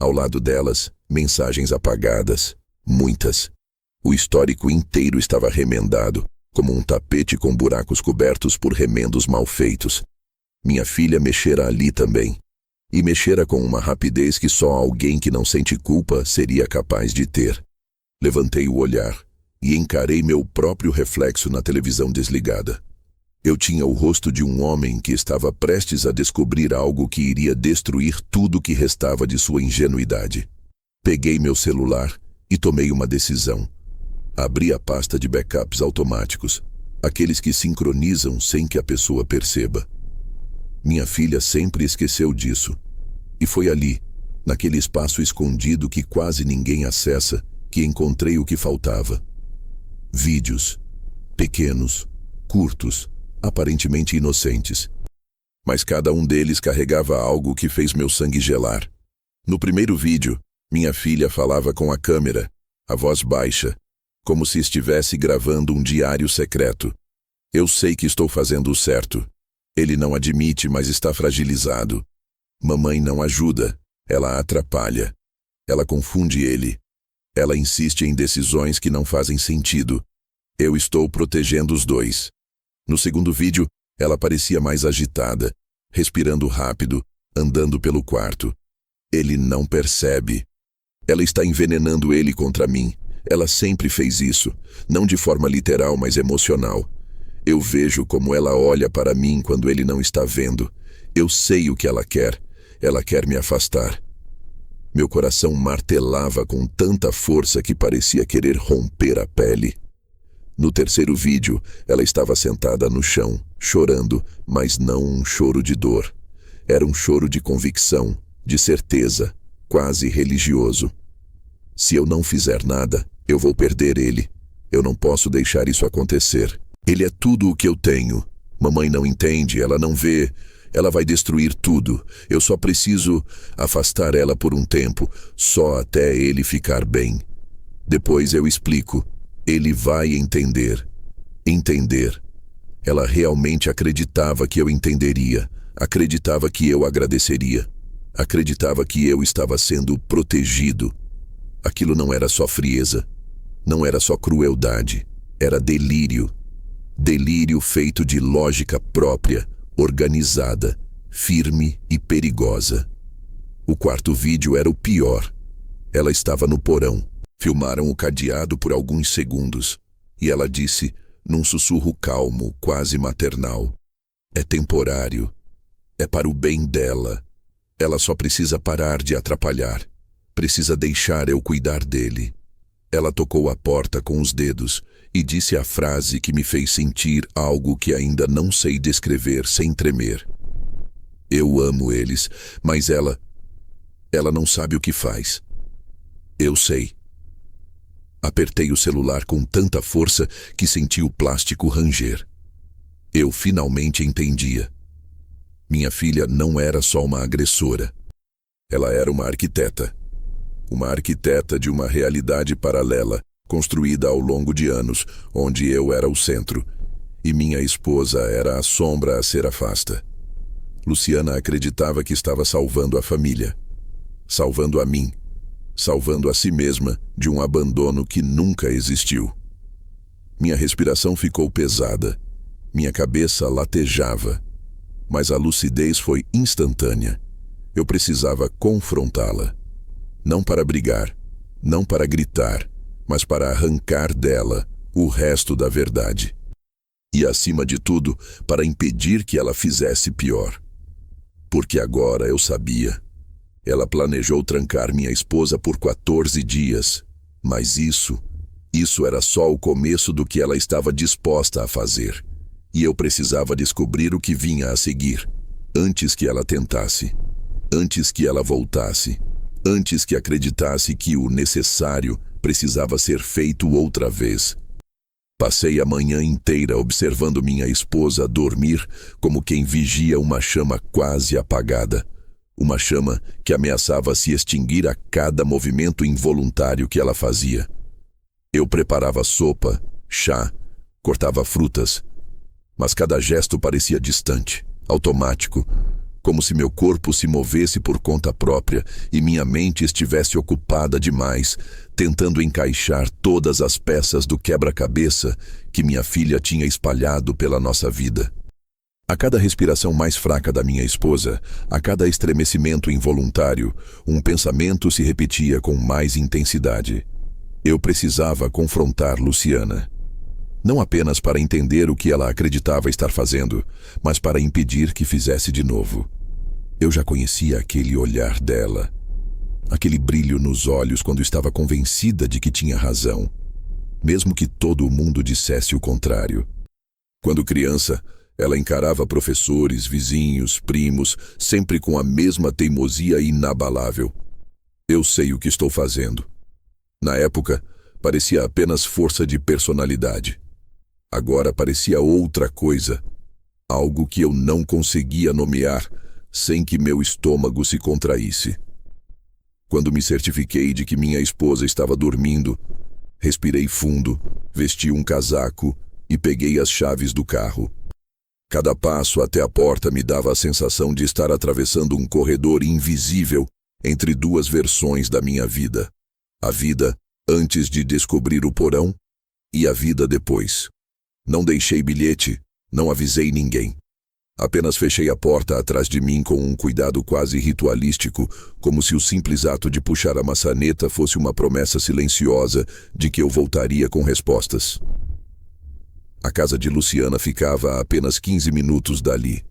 Ao lado delas, mensagens apagadas. Muitas. O histórico inteiro estava remendado, como um tapete com buracos cobertos por remendos mal feitos. Minha filha mexera ali também. E mexera com uma rapidez que só alguém que não sente culpa seria capaz de ter. Levantei o olhar e encarei meu próprio reflexo na televisão desligada. Eu tinha o rosto de um homem que estava prestes a descobrir algo que iria destruir tudo que restava de sua ingenuidade. Peguei meu celular e tomei uma decisão. Abri a pasta de backups automáticos, aqueles que sincronizam sem que a pessoa perceba. Minha filha sempre esqueceu disso. E foi ali, naquele espaço escondido que quase ninguém acessa, que encontrei o que faltava. Vídeos. Pequenos, curtos, aparentemente inocentes. Mas cada um deles carregava algo que fez meu sangue gelar. No primeiro vídeo, minha filha falava com a câmera, a voz baixa, como se estivesse gravando um diário secreto. Eu sei que estou fazendo o certo. Ele não admite, mas está fragilizado. Mamãe não ajuda, ela atrapalha. Ela confunde ele. Ela insiste em decisões que não fazem sentido. Eu estou protegendo os dois. No segundo vídeo, ela parecia mais agitada, respirando rápido, andando pelo quarto. Ele não percebe. Ela está envenenando ele contra mim. Ela sempre fez isso, não de forma literal, mas emocional. Eu vejo como ela olha para mim quando ele não está vendo. Eu sei o que ela quer. Ela quer me afastar. Meu coração martelava com tanta força que parecia querer romper a pele. No terceiro vídeo, ela estava sentada no chão, chorando, mas não um choro de dor. Era um choro de convicção, de certeza, quase religioso. Se eu não fizer nada, eu vou perder ele. Eu não posso deixar isso acontecer. Ele é tudo o que eu tenho. Mamãe não entende, ela não vê. Ela vai destruir tudo. Eu só preciso afastar ela por um tempo, só até ele ficar bem. Depois eu explico. Ele vai entender. Entender. Ela realmente acreditava que eu entenderia. Acreditava que eu agradeceria. Acreditava que eu estava sendo protegido. Aquilo não era só frieza. Não era só crueldade. Era delírio. Delírio feito de lógica própria, organizada, firme e perigosa. O quarto vídeo era o pior. Ela estava no porão. Filmaram o cadeado por alguns segundos. E ela disse, num sussurro calmo, quase maternal: é temporário. É para o bem dela. Ela só precisa parar de atrapalhar. Precisa deixar eu cuidar dele. Ela tocou a porta com os dedos e disse a frase que me fez sentir algo que ainda não sei descrever sem tremer. Eu amo eles, mas ela não sabe o que faz. Eu sei. Apertei o celular com tanta força que senti o plástico ranger. Eu finalmente entendia. Minha filha não era só uma agressora. Ela era uma arquiteta. Uma arquiteta de uma realidade paralela, construída ao longo de anos, onde eu era o centro, e minha esposa era a sombra a ser afasta. Luciana acreditava que estava salvando a família, salvando a mim, salvando a si mesma de um abandono que nunca existiu. Minha respiração ficou pesada, minha cabeça latejava, mas a lucidez foi instantânea. Eu precisava confrontá-la. Não para brigar, não para gritar, mas para arrancar dela o resto da verdade. E, acima de tudo, para impedir que ela fizesse pior. Porque agora eu sabia. Ela planejou trancar minha esposa por 14 dias, mas isso era só o começo do que ela estava disposta a fazer. E eu precisava descobrir o que vinha a seguir, antes que ela tentasse, antes que ela voltasse, antes que acreditasse que o necessário precisava ser feito outra vez. Passei a manhã inteira observando minha esposa dormir como quem vigia uma chama quase apagada. Uma chama que ameaçava se extinguir a cada movimento involuntário que ela fazia. Eu preparava sopa, chá, cortava frutas, mas cada gesto parecia distante, automático, como se meu corpo se movesse por conta própria e minha mente estivesse ocupada demais, tentando encaixar todas as peças do quebra-cabeça que minha filha tinha espalhado pela nossa vida. A cada respiração mais fraca da minha esposa, a cada estremecimento involuntário, um pensamento se repetia com mais intensidade. Eu precisava confrontar Luciana. Não apenas para entender o que ela acreditava estar fazendo, mas para impedir que fizesse de novo. Eu já conhecia aquele olhar dela, aquele brilho nos olhos quando estava convencida de que tinha razão, mesmo que todo o mundo dissesse o contrário. Quando criança, ela encarava professores, vizinhos, primos, sempre com a mesma teimosia inabalável. Eu sei o que estou fazendo. Na época, parecia apenas força de personalidade. Agora parecia outra coisa, algo que eu não conseguia nomear sem que meu estômago se contraísse. Quando me certifiquei de que minha esposa estava dormindo, respirei fundo, vesti um casaco e peguei as chaves do carro. Cada passo até a porta me dava a sensação de estar atravessando um corredor invisível entre duas versões da minha vida. A vida antes de descobrir o porão e a vida depois. Não deixei bilhete, não avisei ninguém. Apenas fechei a porta atrás de mim com um cuidado quase ritualístico, como se o simples ato de puxar a maçaneta fosse uma promessa silenciosa de que eu voltaria com respostas. A casa de Luciana ficava a apenas 15 minutos dali.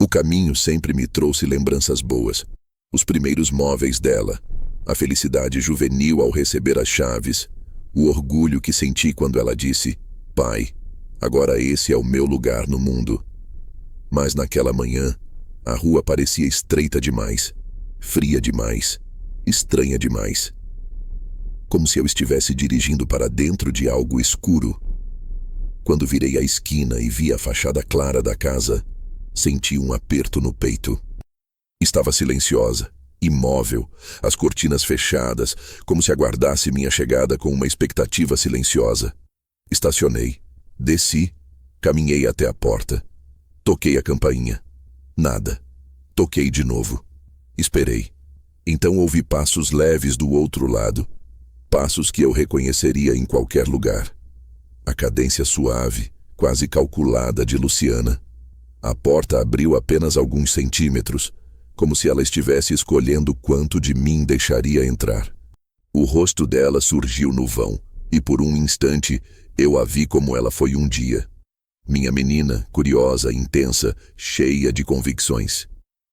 O caminho sempre me trouxe lembranças boas. Os primeiros móveis dela, a felicidade juvenil ao receber as chaves, o orgulho que senti quando ela disse: "Pai, agora esse é o meu lugar no mundo." Mas naquela manhã, a rua parecia estreita demais, fria demais, estranha demais. Como se eu estivesse dirigindo para dentro de algo escuro. Quando virei a esquina e vi a fachada clara da casa, senti um aperto no peito. Estava silenciosa, imóvel, as cortinas fechadas, como se aguardasse minha chegada com uma expectativa silenciosa. Estacionei, desci, caminhei até a porta. Toquei a campainha. Nada. Toquei de novo. Esperei. Então ouvi passos leves do outro lado. Passos que eu reconheceria em qualquer lugar. A cadência suave, quase calculada de Luciana. A porta abriu apenas alguns centímetros, como se ela estivesse escolhendo quanto de mim deixaria entrar. O rosto dela surgiu no vão, e por um instante eu a vi como ela foi um dia. Minha menina, curiosa, intensa, cheia de convicções.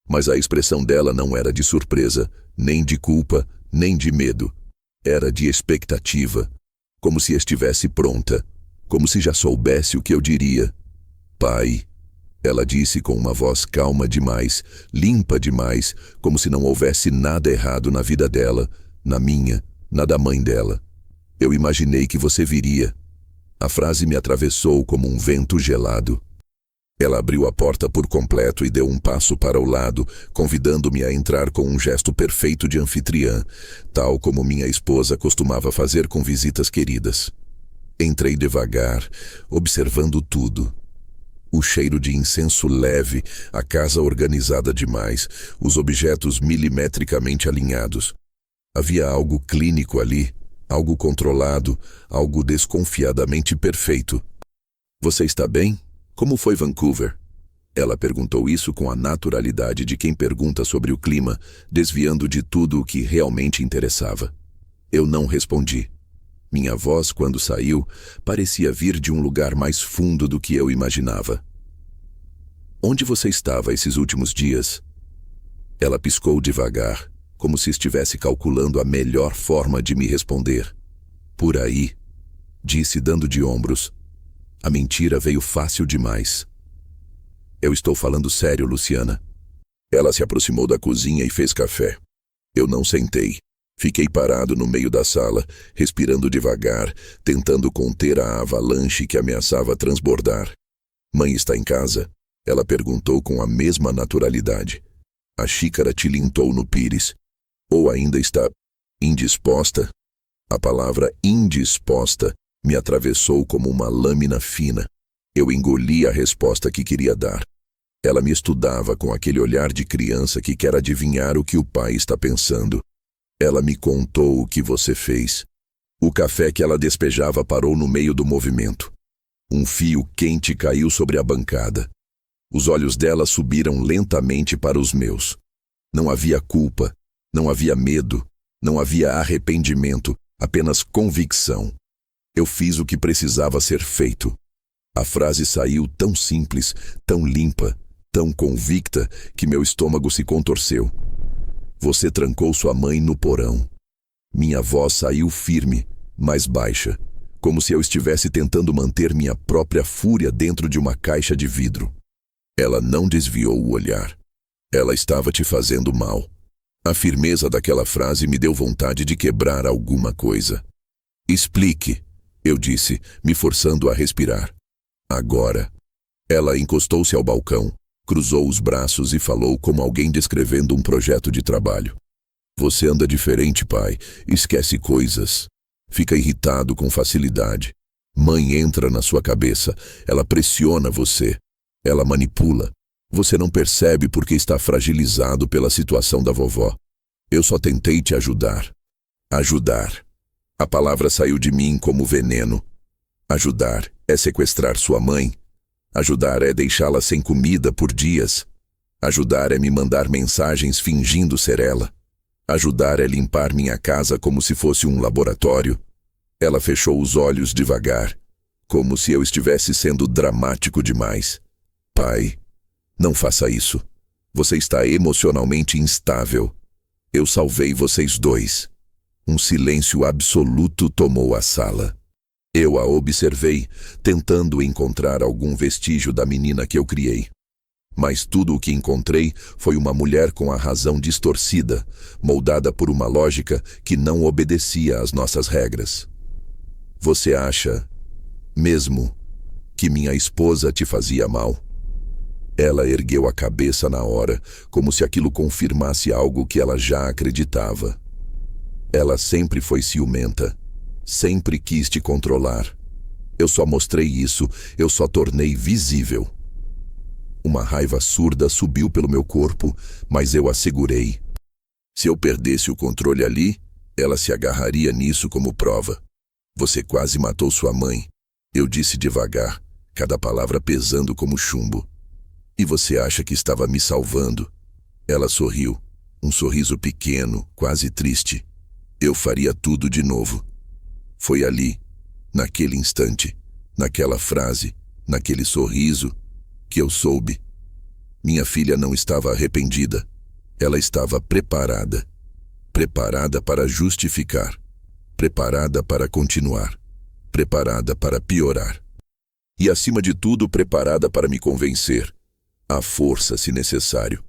Mas a expressão dela não era de surpresa, nem de culpa, nem de medo. Era de expectativa, como se estivesse pronta, como se já soubesse o que eu diria. "Pai", ela disse com uma voz calma demais, limpa demais, como se não houvesse nada errado na vida dela, na minha, na da mãe dela. "Eu imaginei que você viria." A frase me atravessou como um vento gelado. Ela abriu a porta por completo e deu um passo para o lado, convidando-me a entrar com um gesto perfeito de anfitriã, tal como minha esposa costumava fazer com visitas queridas. Entrei devagar, observando tudo. O cheiro de incenso leve, a casa organizada demais, os objetos milimetricamente alinhados. Havia algo clínico ali, algo controlado, algo desconfiadamente perfeito. Você está bem? Como foi Vancouver? Ela perguntou isso com a naturalidade de quem pergunta sobre o clima, desviando de tudo o que realmente interessava. Eu não respondi. Minha voz, quando saiu, parecia vir de um lugar mais fundo do que eu imaginava. Onde você estava esses últimos dias? Ela piscou devagar, como se estivesse calculando a melhor forma de me responder. Por aí, disse dando de ombros. A mentira veio fácil demais. Eu estou falando sério, Luciana. Ela se aproximou da cozinha e fez café. Eu não sentei. Fiquei parado no meio da sala, respirando devagar, tentando conter a avalanche que ameaçava transbordar. Mãe está em casa? Ela perguntou com a mesma naturalidade. A xícara tilintou no pires. Ou ainda está indisposta? A palavra indisposta me atravessou como uma lâmina fina. Eu engoli a resposta que queria dar. Ela me estudava com aquele olhar de criança que quer adivinhar o que o pai está pensando. Ela me contou o que você fez. O café que ela despejava parou no meio do movimento. Um fio quente caiu sobre a bancada. Os olhos dela subiram lentamente para os meus. Não havia culpa, não havia medo, não havia arrependimento, apenas convicção. Eu fiz o que precisava ser feito. A frase saiu tão simples, tão limpa, tão convicta, que meu estômago se contorceu. Você trancou sua mãe no porão. Minha voz saiu firme, mais baixa, como se eu estivesse tentando manter minha própria fúria dentro de uma caixa de vidro. Ela não desviou o olhar. Ela estava te fazendo mal. A firmeza daquela frase me deu vontade de quebrar alguma coisa. Explique, eu disse, me forçando a respirar. Agora. Ela encostou-se ao balcão, cruzou os braços e falou como alguém descrevendo um projeto de trabalho. Você anda diferente, pai. Esquece coisas. Fica irritado com facilidade. Mãe entra na sua cabeça. Ela pressiona você. Ela manipula. Você não percebe porque está fragilizado pela situação da vovó. Eu só tentei te ajudar. Ajudar. A palavra saiu de mim como veneno. Ajudar é sequestrar sua mãe. Ajudar é deixá-la sem comida por dias. Ajudar é me mandar mensagens fingindo ser ela. Ajudar é limpar minha casa como se fosse um laboratório. Ela fechou os olhos devagar, como se eu estivesse sendo dramático demais. Pai, não faça isso. Você está emocionalmente instável. Eu salvei vocês dois. Um silêncio absoluto tomou a sala. Eu a observei, tentando encontrar algum vestígio da menina que eu criei. Mas tudo o que encontrei foi uma mulher com a razão distorcida, moldada por uma lógica que não obedecia às nossas regras. Você acha, mesmo, que minha esposa te fazia mal? Ela ergueu a cabeça na hora, como se aquilo confirmasse algo que ela já acreditava. Ela sempre foi ciumenta. Sempre quis te controlar. Eu só mostrei isso, eu só tornei visível. Uma raiva surda subiu pelo meu corpo, mas eu a segurei. Se eu perdesse o controle ali, ela se agarraria nisso como prova. Você quase matou sua mãe. Eu disse devagar, cada palavra pesando como chumbo. E você acha que estava me salvando? Ela sorriu, um sorriso pequeno, quase triste. Eu faria tudo de novo. Foi ali, naquele instante, naquela frase, naquele sorriso, que eu soube. Minha filha não estava arrependida. Ela estava preparada. Preparada para justificar. Preparada para continuar. Preparada para piorar. E, acima de tudo, preparada para me convencer. À força, se necessário.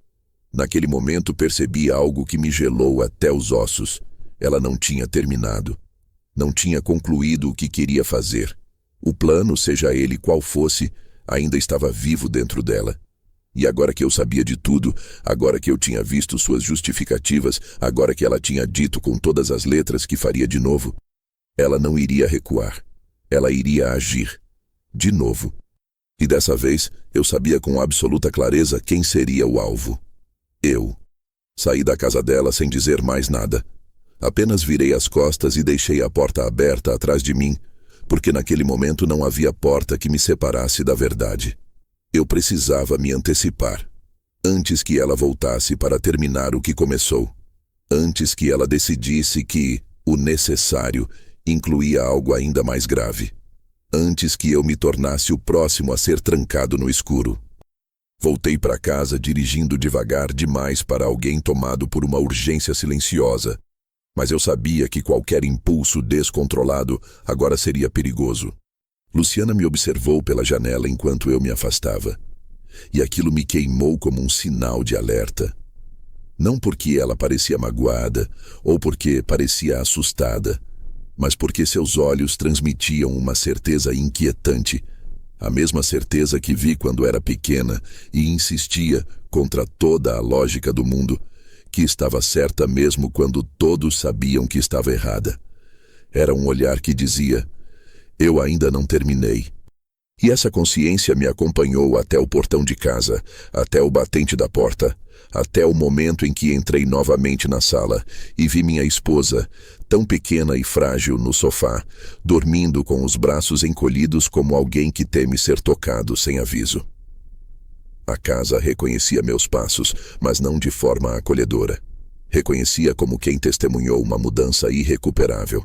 Naquele momento percebi algo que me gelou até os ossos. Ela não tinha terminado. Não tinha concluído o que queria fazer. O plano, seja ele qual fosse, ainda estava vivo dentro dela. E agora que eu sabia de tudo, agora que eu tinha visto suas justificativas, agora que ela tinha dito com todas as letras que faria de novo, ela não iria recuar. Ela iria agir. De novo. E dessa vez, eu sabia com absoluta clareza quem seria o alvo. Eu. Saí da casa dela sem dizer mais nada. Apenas virei as costas e deixei a porta aberta atrás de mim, porque naquele momento não havia porta que me separasse da verdade. Eu precisava me antecipar, antes que ela voltasse para terminar o que começou. Antes que ela decidisse que o necessário incluía algo ainda mais grave. Antes que eu me tornasse o próximo a ser trancado no escuro. Voltei para casa dirigindo devagar demais para alguém tomado por uma urgência silenciosa. Mas eu sabia que qualquer impulso descontrolado agora seria perigoso. Luciana me observou pela janela enquanto eu me afastava. E aquilo me queimou como um sinal de alerta. Não porque ela parecia magoada ou porque parecia assustada, mas porque seus olhos transmitiam uma certeza inquietante, a mesma certeza que vi quando era pequena e insistia, contra toda a lógica do mundo, que estava certa mesmo quando todos sabiam que estava errada. Era um olhar que dizia: eu ainda não terminei. E essa consciência me acompanhou até o portão de casa, até o batente da porta, até o momento em que entrei novamente na sala e vi minha esposa, tão pequena e frágil, no sofá, dormindo com os braços encolhidos como alguém que teme ser tocado sem aviso. A casa reconhecia meus passos, mas não de forma acolhedora. Reconhecia como quem testemunhou uma mudança irrecuperável.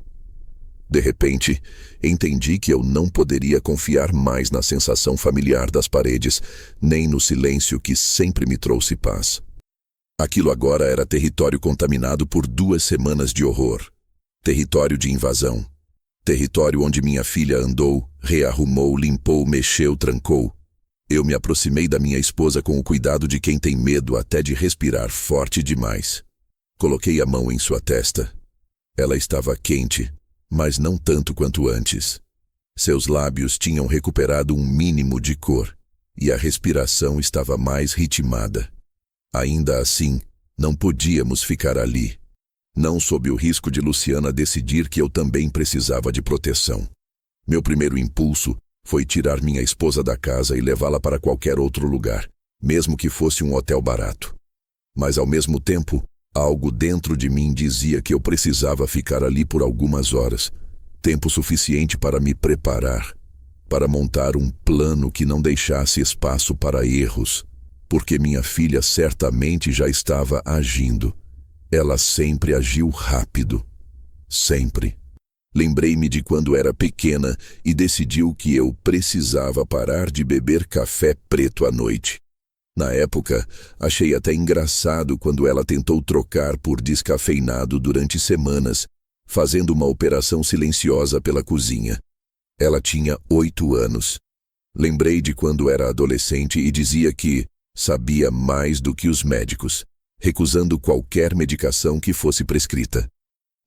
De repente, entendi que eu não poderia confiar mais na sensação familiar das paredes, nem no silêncio que sempre me trouxe paz. Aquilo agora era território contaminado por 2 semanas de horror. Território de invasão. Território onde minha filha andou, rearrumou, limpou, mexeu, trancou. Eu me aproximei da minha esposa com o cuidado de quem tem medo até de respirar forte demais. Coloquei a mão em sua testa. Ela estava quente, mas não tanto quanto antes. Seus lábios tinham recuperado um mínimo de cor, e a respiração estava mais ritmada. Ainda assim, não podíamos ficar ali. Não sob o risco de Luciana decidir que eu também precisava de proteção. Meu primeiro impulso foi tirar minha esposa da casa e levá-la para qualquer outro lugar, mesmo que fosse um hotel barato. Mas ao mesmo tempo, algo dentro de mim dizia que eu precisava ficar ali por algumas horas, tempo suficiente para me preparar, para montar um plano que não deixasse espaço para erros, porque minha filha certamente já estava agindo. Ela sempre agiu rápido. Sempre. Lembrei-me de quando era pequena e decidiu que eu precisava parar de beber café preto à noite. Na época, achei até engraçado quando ela tentou trocar por descafeinado durante semanas, fazendo uma operação silenciosa pela cozinha. Ela tinha 8 anos. Lembrei de quando era adolescente e dizia que sabia mais do que os médicos, recusando qualquer medicação que fosse prescrita.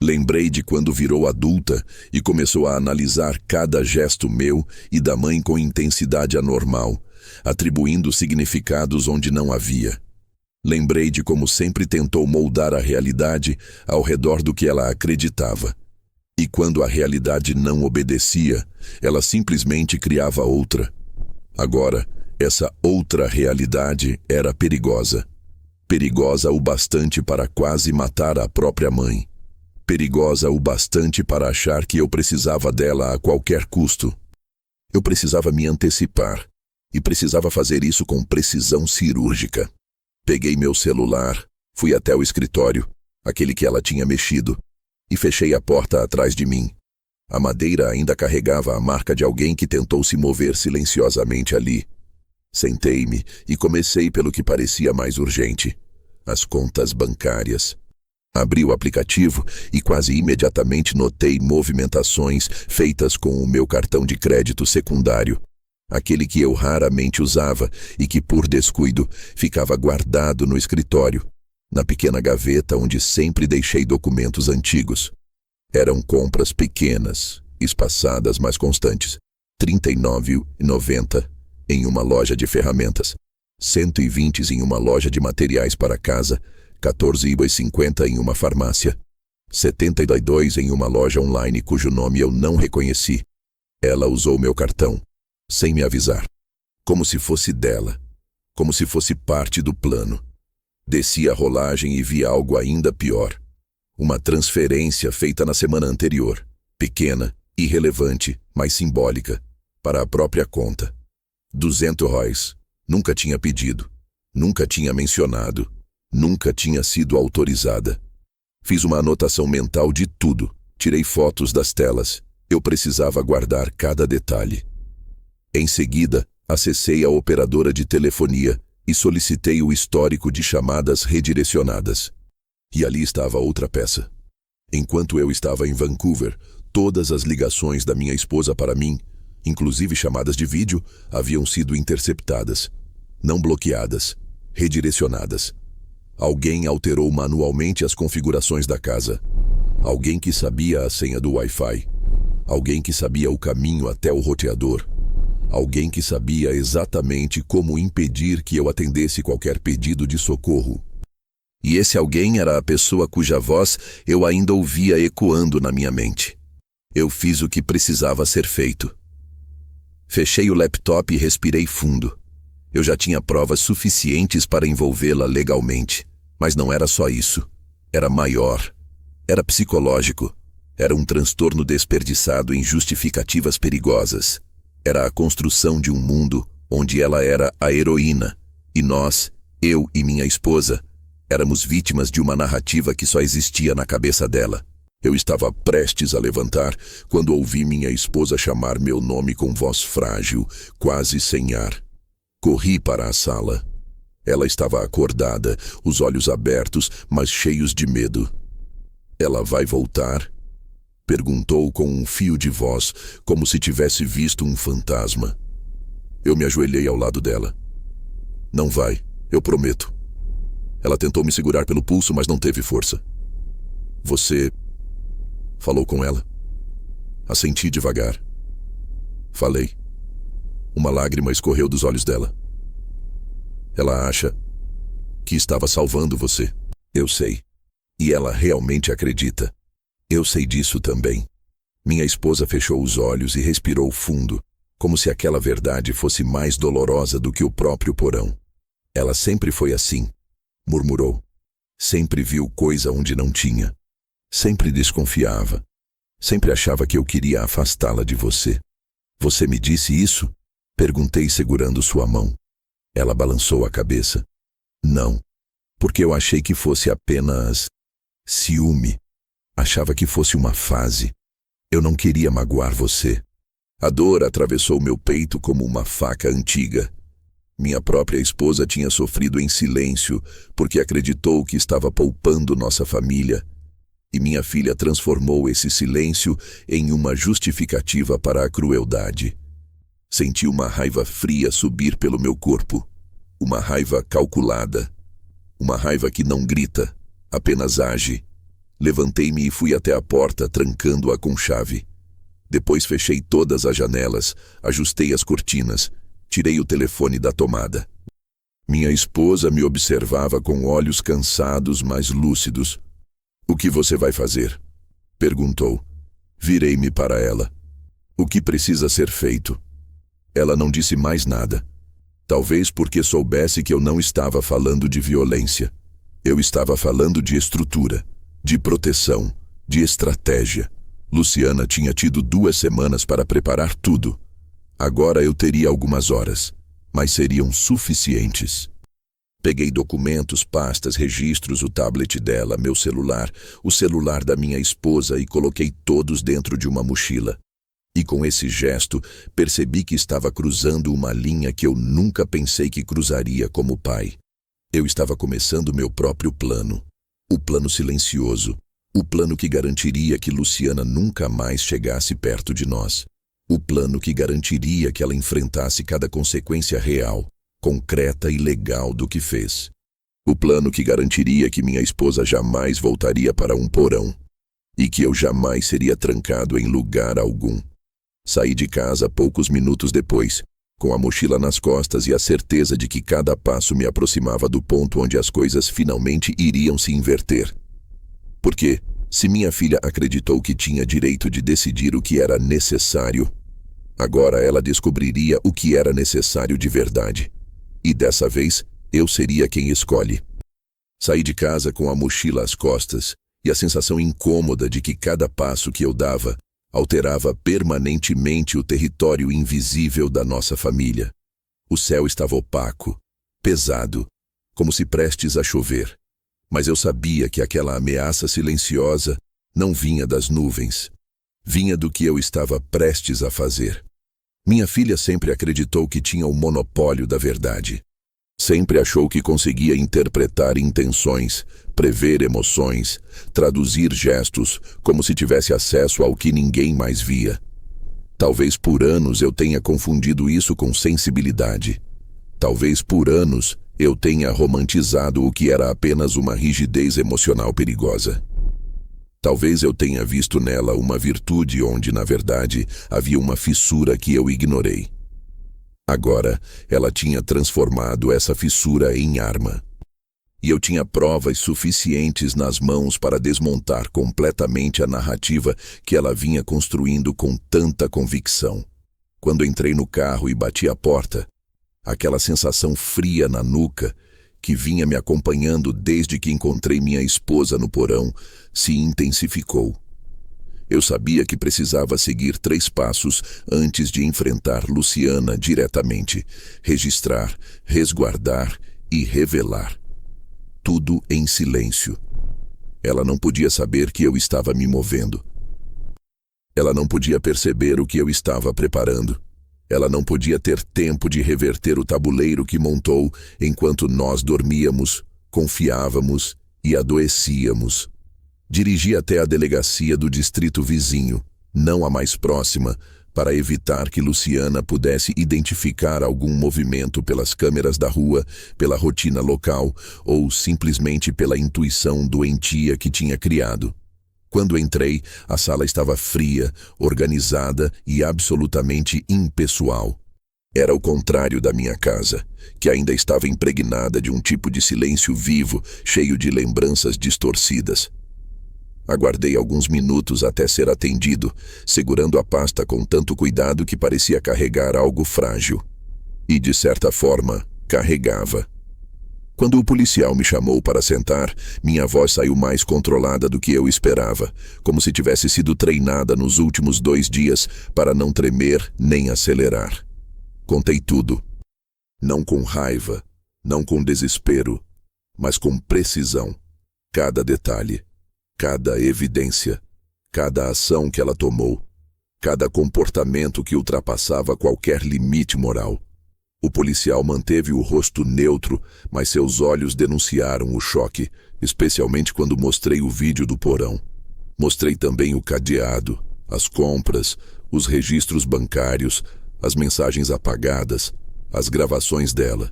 Lembrei de quando virou adulta e começou a analisar cada gesto meu e da mãe com intensidade anormal, atribuindo significados onde não havia. Lembrei de como sempre tentou moldar a realidade ao redor do que ela acreditava. E quando a realidade não obedecia, ela simplesmente criava outra. Agora, essa outra realidade era perigosa. Perigosa o bastante para quase matar a própria mãe. Perigosa o bastante para achar que eu precisava dela a qualquer custo. Eu precisava me antecipar, e precisava fazer isso com precisão cirúrgica. Peguei meu celular, fui até o escritório, aquele que ela tinha mexido, e fechei a porta atrás de mim. A madeira ainda carregava a marca de alguém que tentou se mover silenciosamente ali. Sentei-me e comecei pelo que parecia mais urgente: as contas bancárias. Abri o aplicativo e quase imediatamente notei movimentações feitas com o meu cartão de crédito secundário, aquele que eu raramente usava e que, por descuido, ficava guardado no escritório, na pequena gaveta onde sempre deixei documentos antigos. Eram compras pequenas, espaçadas mas constantes: R$ 39,90 em uma loja de ferramentas, R$ 120 em uma loja de materiais para casa, R$ 14,50 em uma farmácia, R$ 72 em uma loja online cujo nome eu não reconheci. Ela usou meu cartão, sem me avisar. como se fosse dela, como se fosse parte do plano. Desci a rolagem e vi algo ainda pior. Uma transferência feita na semana anterior, pequena, irrelevante, mas simbólica, para a própria conta. 200 reais. Nunca tinha pedido, nunca tinha mencionado, nunca tinha sido autorizada. Fiz uma anotação mental de tudo, tirei fotos das telas. Eu precisava guardar cada detalhe. Em seguida, acessei a operadora de telefonia e solicitei o histórico de chamadas redirecionadas. E ali estava outra peça. Enquanto eu estava em Vancouver, todas as ligações da minha esposa para mim, inclusive chamadas de vídeo, haviam sido interceptadas. Não bloqueadas, redirecionadas. Alguém alterou manualmente as configurações da casa. Alguém que sabia a senha do Wi-Fi. Alguém que sabia o caminho até o roteador. Alguém que sabia exatamente como impedir que eu atendesse qualquer pedido de socorro. E esse alguém era a pessoa cuja voz eu ainda ouvia ecoando na minha mente. Eu fiz o que precisava ser feito. Fechei o laptop e respirei fundo. Eu já tinha provas suficientes para envolvê-la legalmente. Mas não era só isso. Era maior. Era psicológico. Era um transtorno desperdiçado em justificativas perigosas. Era a construção de um mundo onde ela era a heroína. E nós, eu e minha esposa, éramos vítimas de uma narrativa que só existia na cabeça dela. Eu estava prestes a levantar quando ouvi minha esposa chamar meu nome com voz frágil, quase sem ar. Corri para a sala. Ela estava acordada, os olhos abertos, mas cheios de medo. Ela vai voltar? Perguntou com um fio de voz, como se tivesse visto um fantasma. Eu me ajoelhei ao lado dela. Não vai, eu prometo. Ela tentou me segurar pelo pulso, mas não teve força. Você falou com ela? Assenti devagar. Falei. Uma lágrima escorreu dos olhos dela. Ela acha que estava salvando você. Eu sei. E ela realmente acredita. Eu sei disso também. Minha esposa fechou os olhos e respirou fundo, como se aquela verdade fosse mais dolorosa do que o próprio porão. Ela sempre foi assim, murmurou. Sempre viu coisa onde não tinha. Sempre desconfiava. Sempre achava que eu queria afastá-la de você. Você me disse isso? Perguntei segurando sua mão. Ela balançou a cabeça. Não, porque eu achei que fosse apenas ciúme. Achava que fosse uma fase. Eu não queria magoar você. A dor atravessou meu peito como uma faca antiga. Minha própria esposa tinha sofrido em silêncio porque acreditou que estava poupando nossa família. E minha filha transformou esse silêncio em uma justificativa para a crueldade. Senti uma raiva fria subir pelo meu corpo. Uma raiva calculada. Uma raiva que não grita, apenas age. Levantei-me e fui até a porta, trancando-a com chave. Depois fechei todas as janelas, ajustei as cortinas, tirei o telefone da tomada. Minha esposa me observava com olhos cansados, mas lúcidos. O que você vai fazer? Perguntou. Virei-me para ela. O que precisa ser feito? Ela não disse mais nada. Talvez porque soubesse que eu não estava falando de violência. Eu estava falando de estrutura, de proteção, de estratégia. Luciana tinha tido 2 semanas para preparar tudo. Agora eu teria algumas horas, mas seriam suficientes. Peguei documentos, pastas, registros, o tablet dela, meu celular, o celular da minha esposa e coloquei todos dentro de uma mochila. E com esse gesto, percebi que estava cruzando uma linha que eu nunca pensei que cruzaria como pai. Eu estava começando meu próprio plano. O plano silencioso. O plano que garantiria que Luciana nunca mais chegasse perto de nós. O plano que garantiria que ela enfrentasse cada consequência real, concreta e legal do que fez. O plano que garantiria que minha esposa jamais voltaria para um porão. E que eu jamais seria trancado em lugar algum. Saí de casa poucos minutos depois, com a mochila nas costas e a certeza de que cada passo me aproximava do ponto onde as coisas finalmente iriam se inverter. Porque, se minha filha acreditou que tinha direito de decidir o que era necessário, Agora ela descobriria o que era necessário de verdade. E dessa vez, eu seria quem escolhe. Saí de casa com a mochila às costas e a sensação incômoda de que cada passo que eu dava alterava permanentemente o território invisível da nossa família. O céu estava opaco, pesado, como se prestes a chover. Mas eu sabia que aquela ameaça silenciosa não vinha das nuvens. Vinha do que eu estava prestes a fazer. Minha filha sempre acreditou que tinha o monopólio da verdade. Sempre achou que conseguia interpretar intenções, prever emoções, traduzir gestos, como se tivesse acesso ao que ninguém mais via. Talvez por anos eu tenha confundido isso com sensibilidade. Talvez por anos eu tenha romantizado o que era apenas uma rigidez emocional perigosa. Talvez eu tenha visto nela uma virtude onde, na verdade, havia uma fissura que eu ignorei. Agora, ela tinha transformado essa fissura em arma. E eu tinha provas suficientes nas mãos para desmontar completamente a narrativa que ela vinha construindo com tanta convicção. Quando entrei no carro e bati a porta, aquela sensação fria na nuca, que vinha me acompanhando desde que encontrei minha esposa no porão, se intensificou. Eu sabia que precisava seguir 3 passos antes de enfrentar Luciana diretamente, registrar, resguardar e revelar. Tudo em silêncio. Ela não podia saber que eu estava me movendo. Ela não podia perceber o que eu estava preparando. Ela não podia ter tempo de reverter o tabuleiro que montou enquanto nós dormíamos, confiávamos e adoecíamos. Dirigi até a delegacia do distrito vizinho, não a mais próxima, para evitar que Luciana pudesse identificar algum movimento pelas câmeras da rua, pela rotina local ou simplesmente pela intuição doentia que tinha criado. Quando entrei, a sala estava fria, organizada e absolutamente impessoal. Era o contrário da minha casa, que ainda estava impregnada de um tipo de silêncio vivo, cheio de lembranças distorcidas. Aguardei alguns minutos até ser atendido, segurando a pasta com tanto cuidado que parecia carregar algo frágil. E, de certa forma, carregava. Quando o policial me chamou para sentar, minha voz saiu mais controlada do que eu esperava, como se tivesse sido treinada nos últimos 2 dias para não tremer nem acelerar. Contei tudo. Não com raiva, não com desespero, mas com precisão. Cada detalhe. Cada evidência, cada ação que ela tomou, cada comportamento que ultrapassava qualquer limite moral. O policial manteve o rosto neutro, mas seus olhos denunciaram o choque, especialmente quando mostrei o vídeo do porão. Mostrei também o cadeado, as compras, os registros bancários, as mensagens apagadas, as gravações dela.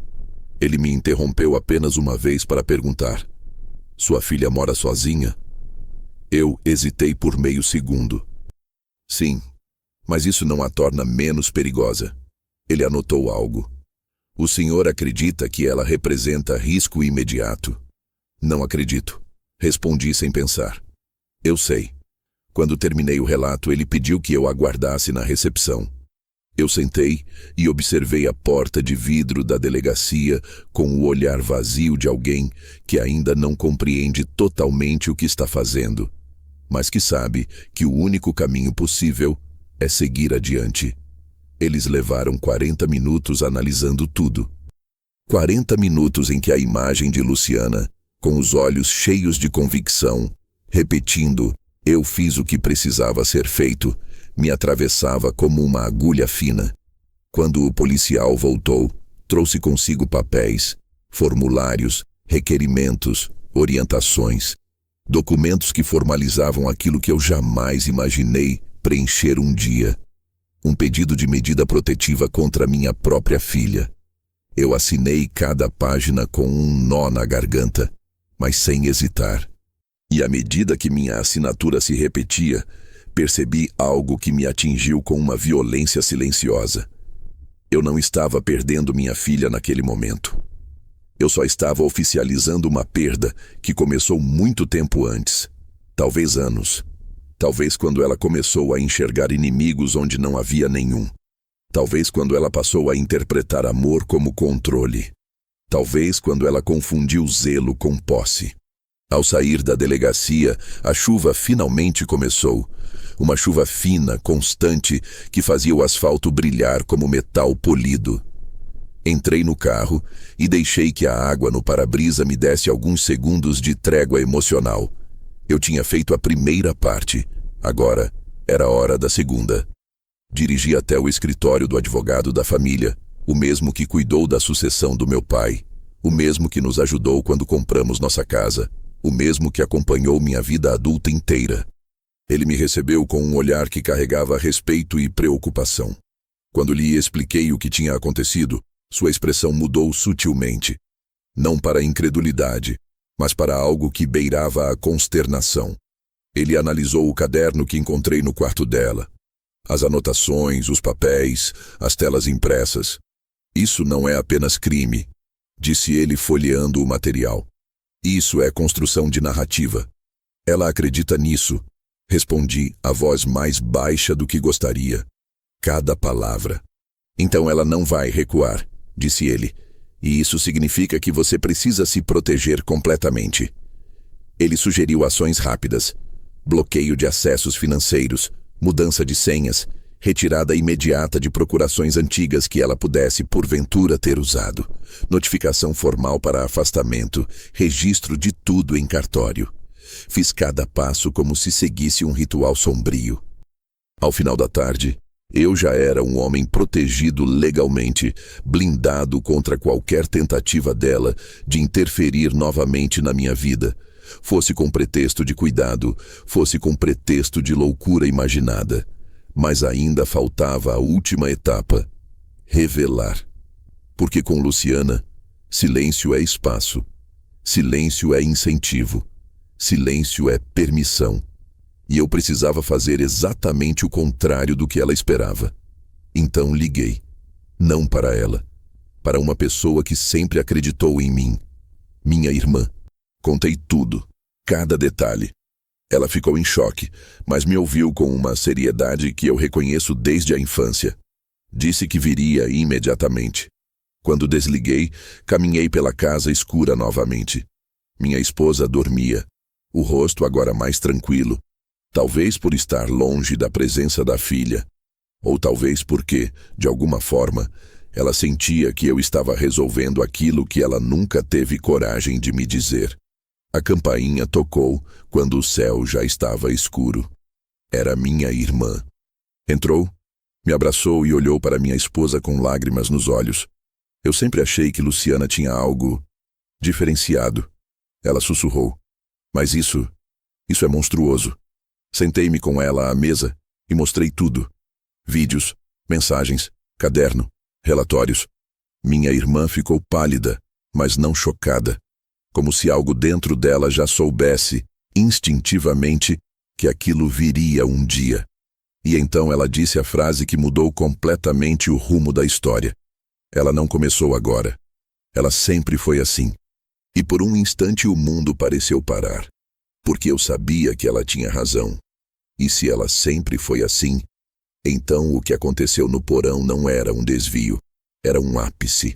Ele me interrompeu apenas uma vez para perguntar: "Sua filha mora sozinha?" Eu hesitei por meio segundo. Sim, mas isso não a torna menos perigosa. Ele anotou algo. O senhor acredita que ela representa risco imediato? Não acredito. Respondi sem pensar. Eu sei. Quando terminei o relato, ele pediu que eu aguardasse na recepção. Eu sentei e observei a porta de vidro da delegacia com o olhar vazio de alguém que ainda não compreende totalmente o que está fazendo, mas que sabe que o único caminho possível é seguir adiante. Eles levaram 40 minutos analisando tudo. 40 minutos em que a imagem de Luciana, com os olhos cheios de convicção, repetindo "eu fiz o que precisava ser feito", me atravessava como uma agulha fina. Quando o policial voltou, trouxe consigo papéis, formulários, requerimentos, orientações. Documentos que formalizavam aquilo que eu jamais imaginei preencher um dia. Um pedido de medida protetiva contra minha própria filha. Eu assinei cada página com um nó na garganta, mas sem hesitar. E à medida que minha assinatura se repetia, percebi algo que me atingiu com uma violência silenciosa. Eu não estava perdendo minha filha naquele momento. Eu só estava oficializando uma perda que começou muito tempo antes, talvez anos, talvez quando ela começou a enxergar inimigos onde não havia nenhum. Talvez quando ela passou a interpretar amor como controle. Talvez quando ela confundiu zelo com posse. Ao sair da delegacia, a chuva finalmente começou. Uma chuva fina, constante, que fazia o asfalto brilhar como metal polido. Entrei no carro e deixei que a água no para-brisa me desse alguns segundos de trégua emocional. Eu tinha feito a primeira parte. Agora era hora da segunda. Dirigi até o escritório do advogado da família, o mesmo que cuidou da sucessão do meu pai, o mesmo que nos ajudou quando compramos nossa casa, o mesmo que acompanhou minha vida adulta inteira. Ele me recebeu com um olhar que carregava respeito e preocupação. Quando lhe expliquei o que tinha acontecido, sua expressão mudou sutilmente. Não para a incredulidade, mas para algo que beirava a consternação. Ele analisou o caderno que encontrei no quarto dela. As anotações, os papéis, as telas impressas. Isso não é apenas crime, disse ele folheando o material. Isso é construção de narrativa. Ela acredita nisso, respondi, a voz mais baixa do que gostaria. Cada palavra. Então ela não vai recuar, disse ele. E isso significa que você precisa se proteger completamente. Ele sugeriu ações rápidas. Bloqueio de acessos financeiros, mudança de senhas, retirada imediata de procurações antigas que ela pudesse porventura ter usado, notificação formal para afastamento, registro de tudo em cartório. Fiz cada passo como se seguisse um ritual sombrio. Ao final da tarde, eu já era um homem protegido legalmente, blindado contra qualquer tentativa dela de interferir novamente na minha vida, fosse com pretexto de cuidado, fosse com pretexto de loucura imaginada. Mas ainda faltava a última etapa: revelar. Porque com Luciana, silêncio é espaço, silêncio é incentivo, silêncio é permissão. E eu precisava fazer exatamente o contrário do que ela esperava. Então liguei. Não para ela, para uma pessoa que sempre acreditou em mim. Minha irmã. Contei tudo, cada detalhe. Ela ficou em choque, mas me ouviu com uma seriedade que eu reconheço desde a infância. Disse que viria imediatamente. Quando desliguei, caminhei pela casa escura novamente. Minha esposa dormia, o rosto agora mais tranquilo, talvez por estar longe da presença da filha, ou talvez porque, de alguma forma, ela sentia que eu estava resolvendo aquilo que ela nunca teve coragem de me dizer. A campainha tocou quando o céu já estava escuro. Era minha irmã. Entrou, me abraçou e olhou para minha esposa com lágrimas nos olhos. Eu sempre achei que Luciana tinha algo diferenciado. Ela sussurrou. Mas isso é monstruoso. Sentei-me com ela à mesa e mostrei tudo. Vídeos, mensagens, caderno, relatórios. Minha irmã ficou pálida, mas não chocada. Como se algo dentro dela já soubesse, instintivamente, que aquilo viria um dia. E então ela disse a frase que mudou completamente o rumo da história. Ela não começou agora. Ela sempre foi assim. E por um instante o mundo pareceu parar. Porque eu sabia que ela tinha razão. E se ela sempre foi assim, então o que aconteceu no porão não era um desvio. Era um ápice.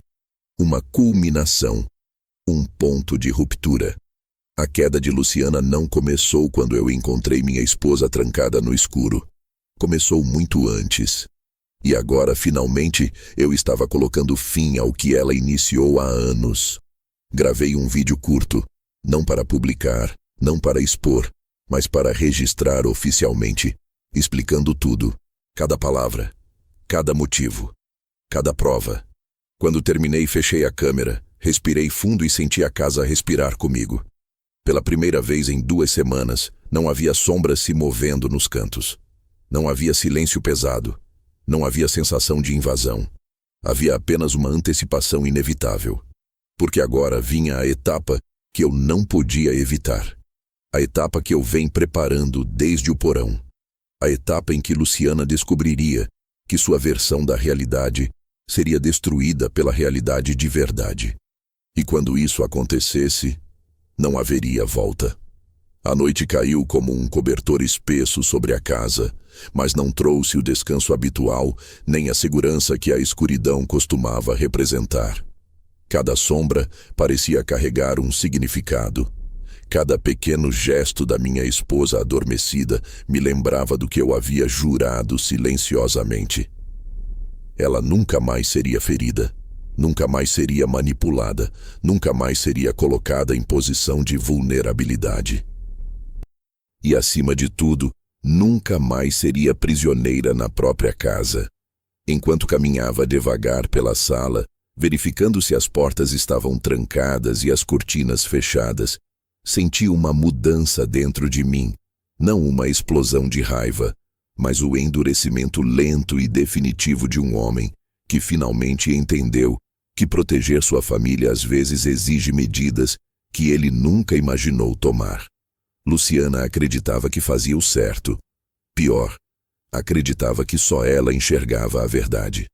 Uma culminação. Um ponto de ruptura. A queda de Luciana não começou quando eu encontrei minha esposa trancada no escuro. Começou muito antes. E agora, finalmente, eu estava colocando fim ao que ela iniciou há anos. Gravei um vídeo curto, não para publicar, não para expor, mas para registrar oficialmente, explicando tudo, cada palavra, cada motivo, cada prova. Quando terminei, fechei a câmera, respirei fundo e senti a casa respirar comigo. Pela primeira vez em 2 semanas, não havia sombras se movendo nos cantos. Não havia silêncio pesado. Não havia sensação de invasão. Havia apenas uma antecipação inevitável. Porque agora vinha a etapa que eu não podia evitar. A etapa que eu venho preparando desde o porão. A etapa em que Luciana descobriria que sua versão da realidade seria destruída pela realidade de verdade. E quando isso acontecesse, não haveria volta. A noite caiu como um cobertor espesso sobre a casa, mas não trouxe o descanso habitual nem a segurança que a escuridão costumava representar. Cada sombra parecia carregar um significado. Cada pequeno gesto da minha esposa adormecida me lembrava do que eu havia jurado silenciosamente. Ela nunca mais seria ferida, nunca mais seria manipulada, nunca mais seria colocada em posição de vulnerabilidade. E, acima de tudo, nunca mais seria prisioneira na própria casa. Enquanto caminhava devagar pela sala, verificando se as portas estavam trancadas e as cortinas fechadas, senti uma mudança dentro de mim, não uma explosão de raiva, mas o endurecimento lento e definitivo de um homem que finalmente entendeu que proteger sua família às vezes exige medidas que ele nunca imaginou tomar. Luciana acreditava que fazia o certo. Pior, acreditava que só ela enxergava a verdade.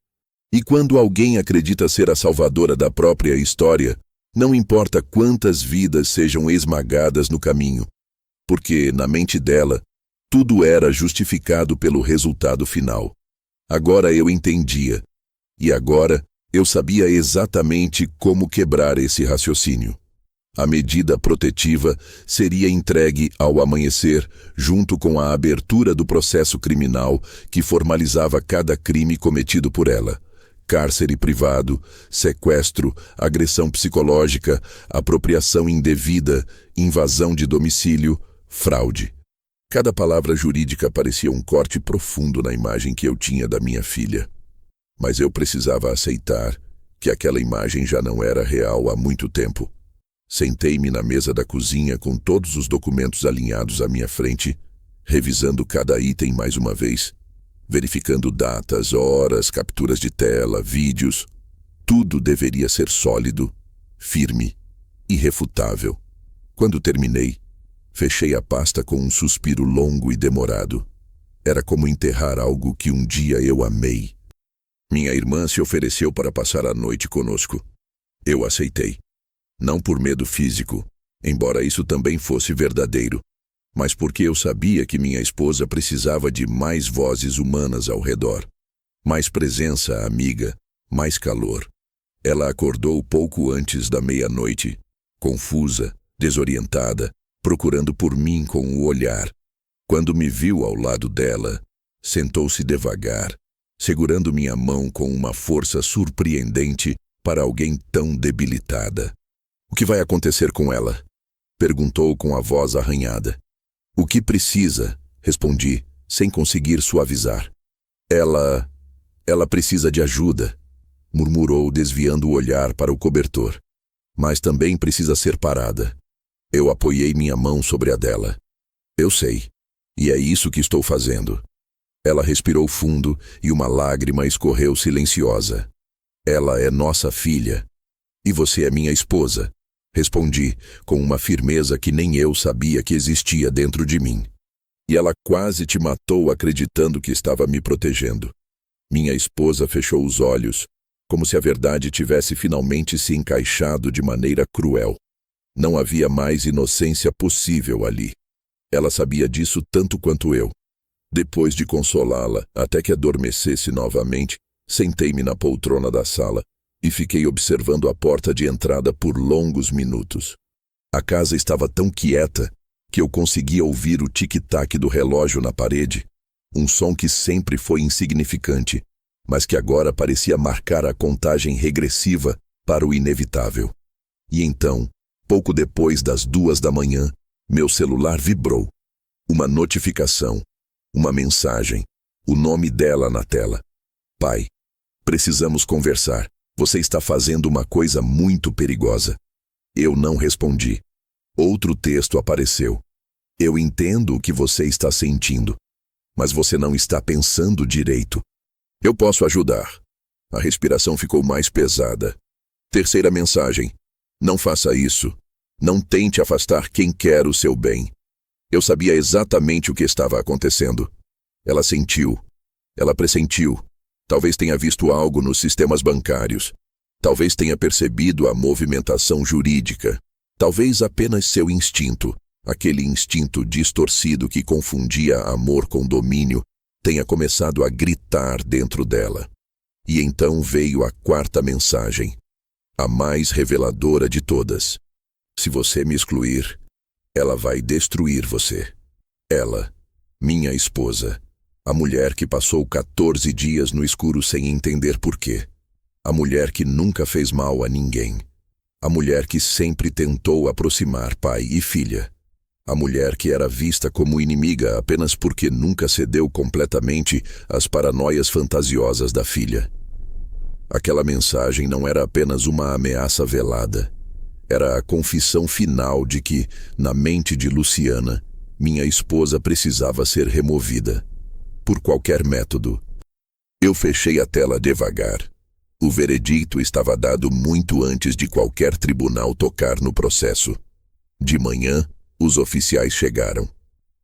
E quando alguém acredita ser a salvadora da própria história, não importa quantas vidas sejam esmagadas no caminho, porque, na mente dela, tudo era justificado pelo resultado final. Agora eu entendia, e agora eu sabia exatamente como quebrar esse raciocínio. A medida protetiva seria entregue ao amanhecer, junto com a abertura do processo criminal que formalizava cada crime cometido por ela. Cárcere privado, sequestro, agressão psicológica, apropriação indevida, invasão de domicílio, fraude. Cada palavra jurídica parecia um corte profundo na imagem que eu tinha da minha filha. Mas eu precisava aceitar que aquela imagem já não era real há muito tempo. Sentei-me na mesa da cozinha com todos os documentos alinhados à minha frente, revisando cada item mais uma vez, verificando datas, horas, capturas de tela, vídeos. Tudo deveria ser sólido, firme, irrefutável. Quando terminei, fechei a pasta com um suspiro longo e demorado. Era como enterrar algo que um dia eu amei. Minha irmã se ofereceu para passar a noite conosco. Eu aceitei. Não por medo físico, embora isso também fosse verdadeiro, mas porque eu sabia que minha esposa precisava de mais vozes humanas ao redor. Mais presença amiga, mais calor. Ela acordou pouco antes da meia-noite, confusa, desorientada, procurando por mim com o olhar. Quando me viu ao lado dela, sentou-se devagar, segurando minha mão com uma força surpreendente para alguém tão debilitada. O que vai acontecer com ela? Perguntou com a voz arranhada. O que precisa? Respondi, sem conseguir suavizar. Ela precisa de ajuda, murmurou, desviando o olhar para o cobertor. Mas também precisa ser parada. Eu apoiei minha mão sobre a dela. Eu sei, e é isso que estou fazendo. Ela respirou fundo e uma lágrima escorreu silenciosa. Ela é nossa filha. E você é minha esposa. Respondi, com uma firmeza que nem eu sabia que existia dentro de mim. E ela quase te matou acreditando que estava me protegendo. Minha esposa fechou os olhos, como se a verdade tivesse finalmente se encaixado de maneira cruel. Não havia mais inocência possível ali. Ela sabia disso tanto quanto eu. Depois de consolá-la até que adormecesse novamente, sentei-me na poltrona da sala e fiquei observando a porta de entrada por longos minutos. A casa estava tão quieta que eu conseguia ouvir o tic-tac do relógio na parede, um som que sempre foi insignificante, mas que agora parecia marcar a contagem regressiva para o inevitável. E então, pouco depois das 2 da manhã, meu celular vibrou. Uma notificação, uma mensagem, o nome dela na tela. Pai, precisamos conversar. Você está fazendo uma coisa muito perigosa. Eu não respondi. Outro texto apareceu. Eu entendo o que você está sentindo, mas você não está pensando direito. Eu posso ajudar. A respiração ficou mais pesada. Terceira mensagem. Não faça isso. Não tente afastar quem quer o seu bem. Eu sabia exatamente o que estava acontecendo. Ela sentiu. Ela pressentiu. Talvez tenha visto algo nos sistemas bancários. Talvez tenha percebido a movimentação jurídica. Talvez apenas seu instinto. aquele instinto distorcido que confundia amor com domínio, tenha começado a gritar dentro dela. E então veio a quarta mensagem, a mais reveladora de todas. Se você me excluir, ela vai destruir você. Ela, minha esposa, a mulher que passou 14 dias no escuro sem entender porquê. A mulher que nunca fez mal a ninguém. A mulher que sempre tentou aproximar pai e filha. A mulher que era vista como inimiga apenas porque nunca cedeu completamente às paranoias fantasiosas da filha. Aquela mensagem não era apenas uma ameaça velada. Era a confissão final de que, na mente de Luciana, minha esposa precisava ser removida. Por qualquer método. Eu fechei a tela devagar. O veredicto estava dado muito antes de qualquer tribunal tocar no processo. De manhã, os oficiais chegaram.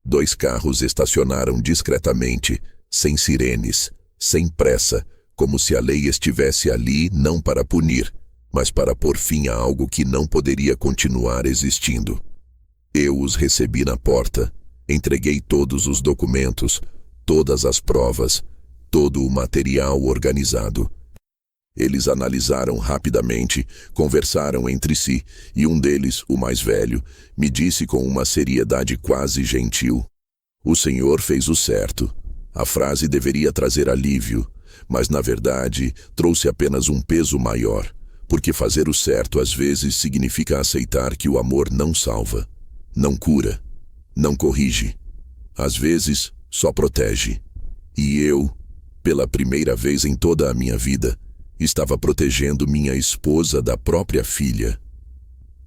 2 carros estacionaram discretamente, sem sirenes, sem pressa, como se a lei estivesse ali não para punir, mas para pôr fim a algo que não poderia continuar existindo. Eu os recebi na porta, entreguei todos os documentos, todas as provas, todo o material organizado. Eles analisaram rapidamente, conversaram entre si, e um deles, o mais velho, me disse com uma seriedade quase gentil: "O senhor fez o certo. A frase deveria trazer alívio, mas na verdade trouxe apenas um peso maior, porque fazer o certo às vezes significa aceitar que o amor não salva, não cura, não corrige. Às vezes, só protege. E eu, pela primeira vez em toda a minha vida, estava protegendo minha esposa da própria filha."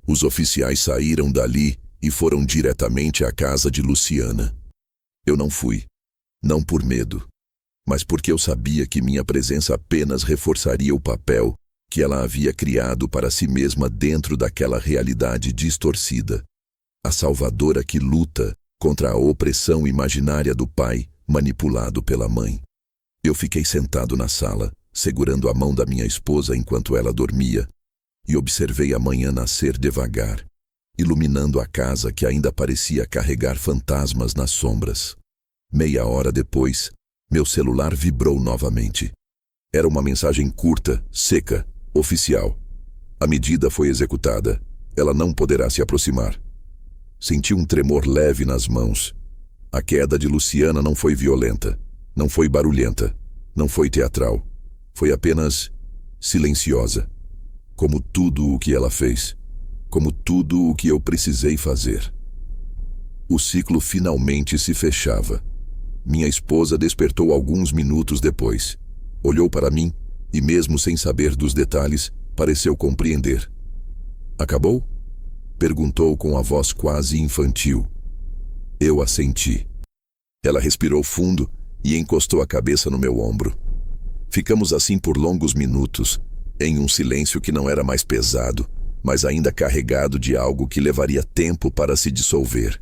Os oficiais saíram dali e foram diretamente à casa de Luciana. Eu não fui, não por medo, mas porque eu sabia que minha presença apenas reforçaria o papel que ela havia criado para si mesma dentro daquela realidade distorcida. A salvadora que luta contra a opressão imaginária do pai, manipulado pela mãe. Eu fiquei sentado na sala, segurando a mão da minha esposa enquanto ela dormia, e observei a manhã nascer devagar, iluminando a casa que ainda parecia carregar fantasmas nas sombras. Meia hora depois, meu celular vibrou novamente. Era uma mensagem curta, seca, oficial. A medida foi executada. Ela não poderá se aproximar. Senti um tremor leve nas mãos. A queda de Luciana não foi violenta, não foi barulhenta, não foi teatral. Foi apenas silenciosa. Como tudo o que ela fez. Como tudo o que eu precisei fazer. O ciclo finalmente se fechava. Minha esposa despertou alguns minutos depois. Olhou para mim e, mesmo sem saber dos detalhes, pareceu compreender. "Acabou?" perguntou com a voz quase infantil. Eu assenti. Ela respirou fundo e encostou a cabeça no meu ombro. Ficamos assim por longos minutos, em um silêncio que não era mais pesado, mas ainda carregado de algo que levaria tempo para se dissolver.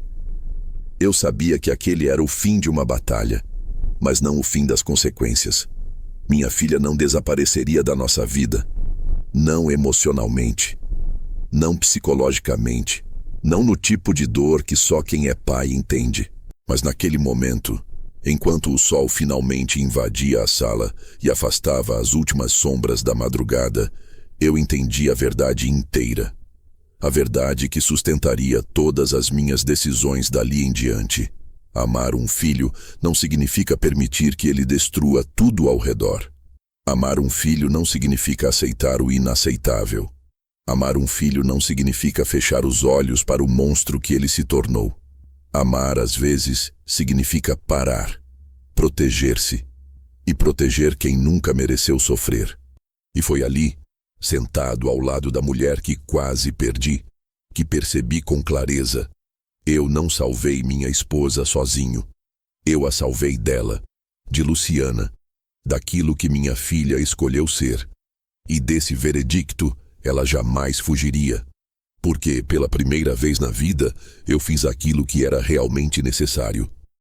Eu sabia que aquele era o fim de uma batalha, mas não o fim das consequências. Minha filha não desapareceria da nossa vida. Não emocionalmente. Não psicologicamente. Não no tipo de dor que só quem é pai entende. Mas naquele momento, enquanto o sol finalmente invadia a sala e afastava as últimas sombras da madrugada, eu entendi a verdade inteira. A verdade que sustentaria todas as minhas decisões dali em diante. Amar um filho não significa permitir que ele destrua tudo ao redor. Amar um filho não significa aceitar o inaceitável. Amar um filho não significa fechar os olhos para o monstro que ele se tornou. Amar, às vezes, significa parar, proteger-se e proteger quem nunca mereceu sofrer. E foi ali, sentado ao lado da mulher que quase perdi, que percebi com clareza: eu não salvei minha esposa sozinho. Eu a salvei dela, de Luciana, daquilo que minha filha escolheu ser. E desse veredicto, ela jamais fugiria. Porque, pela primeira vez na vida, eu fiz aquilo que era realmente necessário.